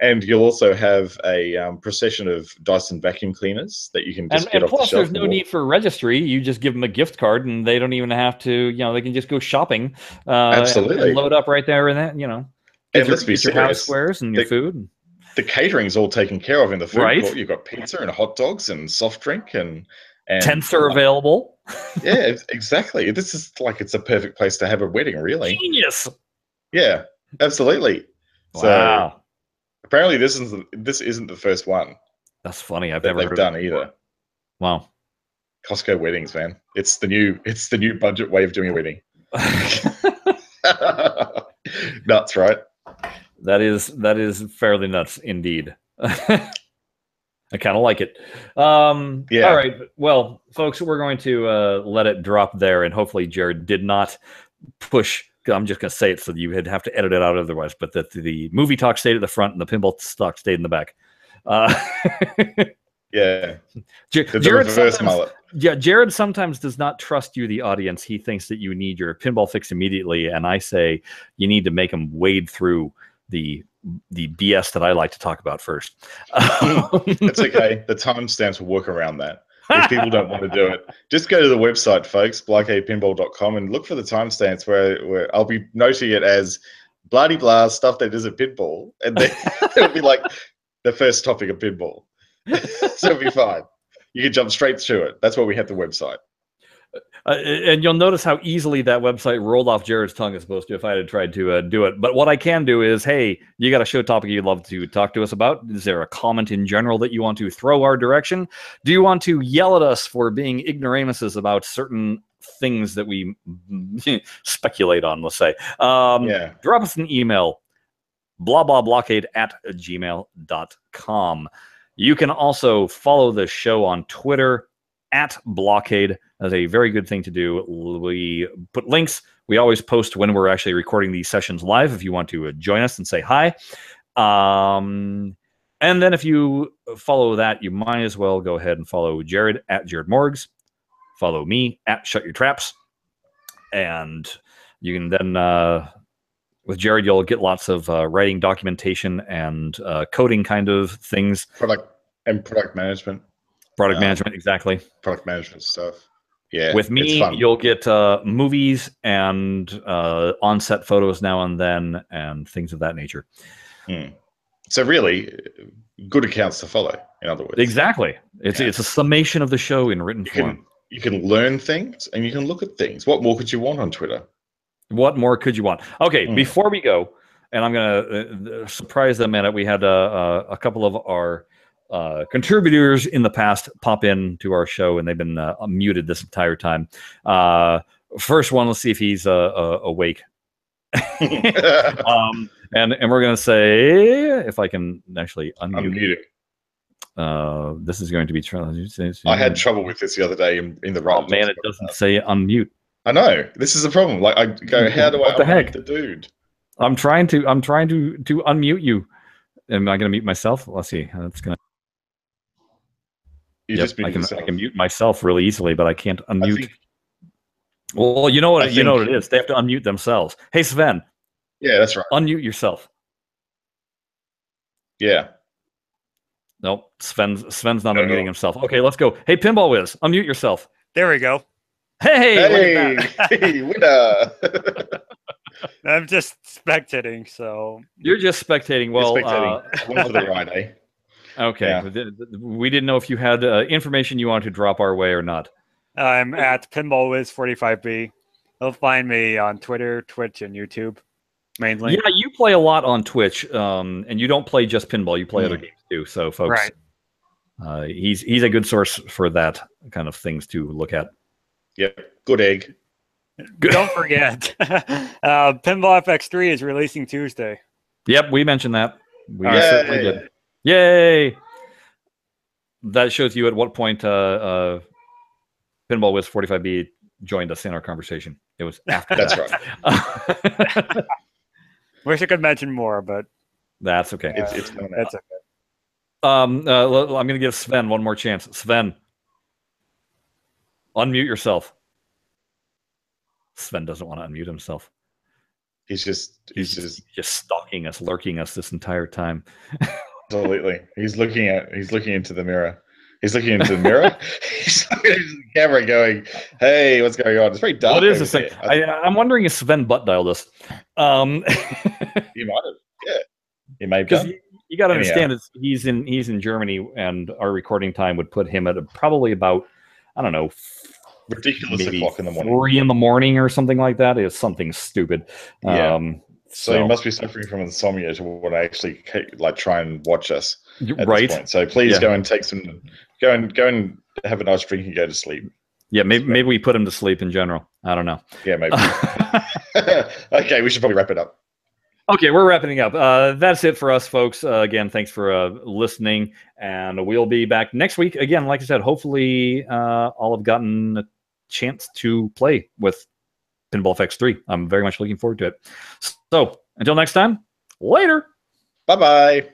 And you'll also have a procession of Dyson vacuum cleaners that you can just get off the shelf. And plus, there's no need for registry. You just give them a gift card, and they don't even have to. They can just go shopping. Absolutely, and load up right there, and that and let's be your house squares and your food. The catering's all taken care of in the food court. You've got pizza and hot dogs and soft drink and tents are available. Yeah, exactly. This is like it's a perfect place to have a wedding. Really, genius. Yeah, absolutely. Wow. So, apparently, this isn't the first one. That's funny. I've never heard done either. Wow. Costco weddings, man. It's the new budget way of doing a wedding. Nuts, right? That is fairly nuts indeed. I kind of like it. Yeah. All right. Well, folks, we're going to let it drop there, and hopefully Jared did not push. I'm just going to say it so that you would have to edit it out otherwise, but that the movie talk stayed at the front and the pinball talk stayed in the back. Yeah. The Jared reverse mullet. Yeah, Jared sometimes does not trust you, the audience. He thinks that you need your pinball fix immediately, and I say you need to make him wade through the BS that I like to talk about first. It's okay. The timestamps will work around that. If people don't want to do it, just go to the website, folks, BlahCadePinball.com, and look for the timestamps where I'll be noting it as bloody blah stuff that is a pinball, and then it'll be like the first topic of pinball. So it'll be fine. You can jump straight to it. That's why we have the website. And you'll notice how easily that website rolled off Jared's tongue as opposed to if I had tried to do it. But what I can do is, hey, you got a show topic you'd love to talk to us about? Is there a comment in general that you want to throw our direction? Do you want to yell at us for being ignoramuses about certain things that we speculate on, let's say? Drop us an email, blahblahblockade@gmail.com. You can also follow the show on Twitter @BlahCade. That's a very good thing to do. We put links. We always post when we're actually recording these sessions live if you want to join us and say hi. And then if you follow that, you might as well go ahead and follow Jared @JaredMorgs. Follow me @ShutYourTraps. And you can then, with Jared, you'll get lots of writing documentation and coding kind of things. Product management. Product management, exactly. Product management stuff. Yeah. With me, you'll get movies and on-set photos now and then and things of that nature. So really, good accounts to follow, in other words. Exactly. It's a summation of the show in written form. You can learn things and you can look at things. What more could you want on Twitter? What more could you want? Okay, before we go, and I'm going to surprise them at it, we had a couple of our contributors in the past pop in to our show, and they've been muted this entire time. First one, let's see if he's awake. And we're going to say, if I can actually unmute it. This is going to be... I had trouble with this the other day in the right. Oh, man, it doesn't say unmute. I know. This is a problem. Like, I go, how do I unmute the dude? I'm trying to unmute you. Am I going to mute myself? Let's see. That's going to... I can mute myself really easily, but I can't unmute. Well, you know what it is. They have to unmute themselves. Hey, Sven. Yeah, that's right. Unmute yourself. Yeah. Nope. Sven's not unmuting himself. Okay, let's go. Hey, Pinball Wiz, unmute yourself. There we go. Hey, look at that. Hey, winner. I'm just spectating, so... You're just spectating. Well, one for the ride, eh? Okay. Yeah. We didn't know if you had information you wanted to drop our way or not. I'm at PinballWiz45B. You'll find me on Twitter, Twitch, and YouTube, mainly. Yeah, you play a lot on Twitch, and you don't play just pinball. You play other games too. So, folks, he's a good source for that kind of things to look at. Yep, good egg. Don't forget, Pinball FX3 is releasing Tuesday. Yep, we mentioned that. We certainly did. Yay! That shows you at what point Pinball Wiz 45B joined us in our conversation. It was after That's right. Wish I could mention more, but that's okay. It's coming out. That's okay. I'm going to give Sven one more chance. Sven, unmute yourself. Sven doesn't want to unmute himself. He's just stalking us, lurking us this entire time. Absolutely. He's looking into the mirror. He's looking into the mirror. He's looking into the camera going, hey, what's going on? It's very dark. What is this thing? I'm wondering if Sven butt dialed us. He might have. Yeah. He may have done. You got to understand, he's in Germany, and our recording time would put him at probably about, I don't know, ridiculous o'clock in the morning. 3 in the morning or something like that. Is something stupid. Yeah. So you must be suffering from insomnia to want to actually try and watch us at this point. So please go and go and have a nice drink and go to sleep. Yeah, maybe we put him to sleep in general. I don't know. Yeah, maybe. Okay, we should probably wrap it up. Okay, we're wrapping up. That's it for us, folks. Again, thanks for listening, and we'll be back next week. Again, like I said, hopefully all have gotten a chance to play with Pinball FX3. I'm very much looking forward to it. So, until next time, later. Bye-bye.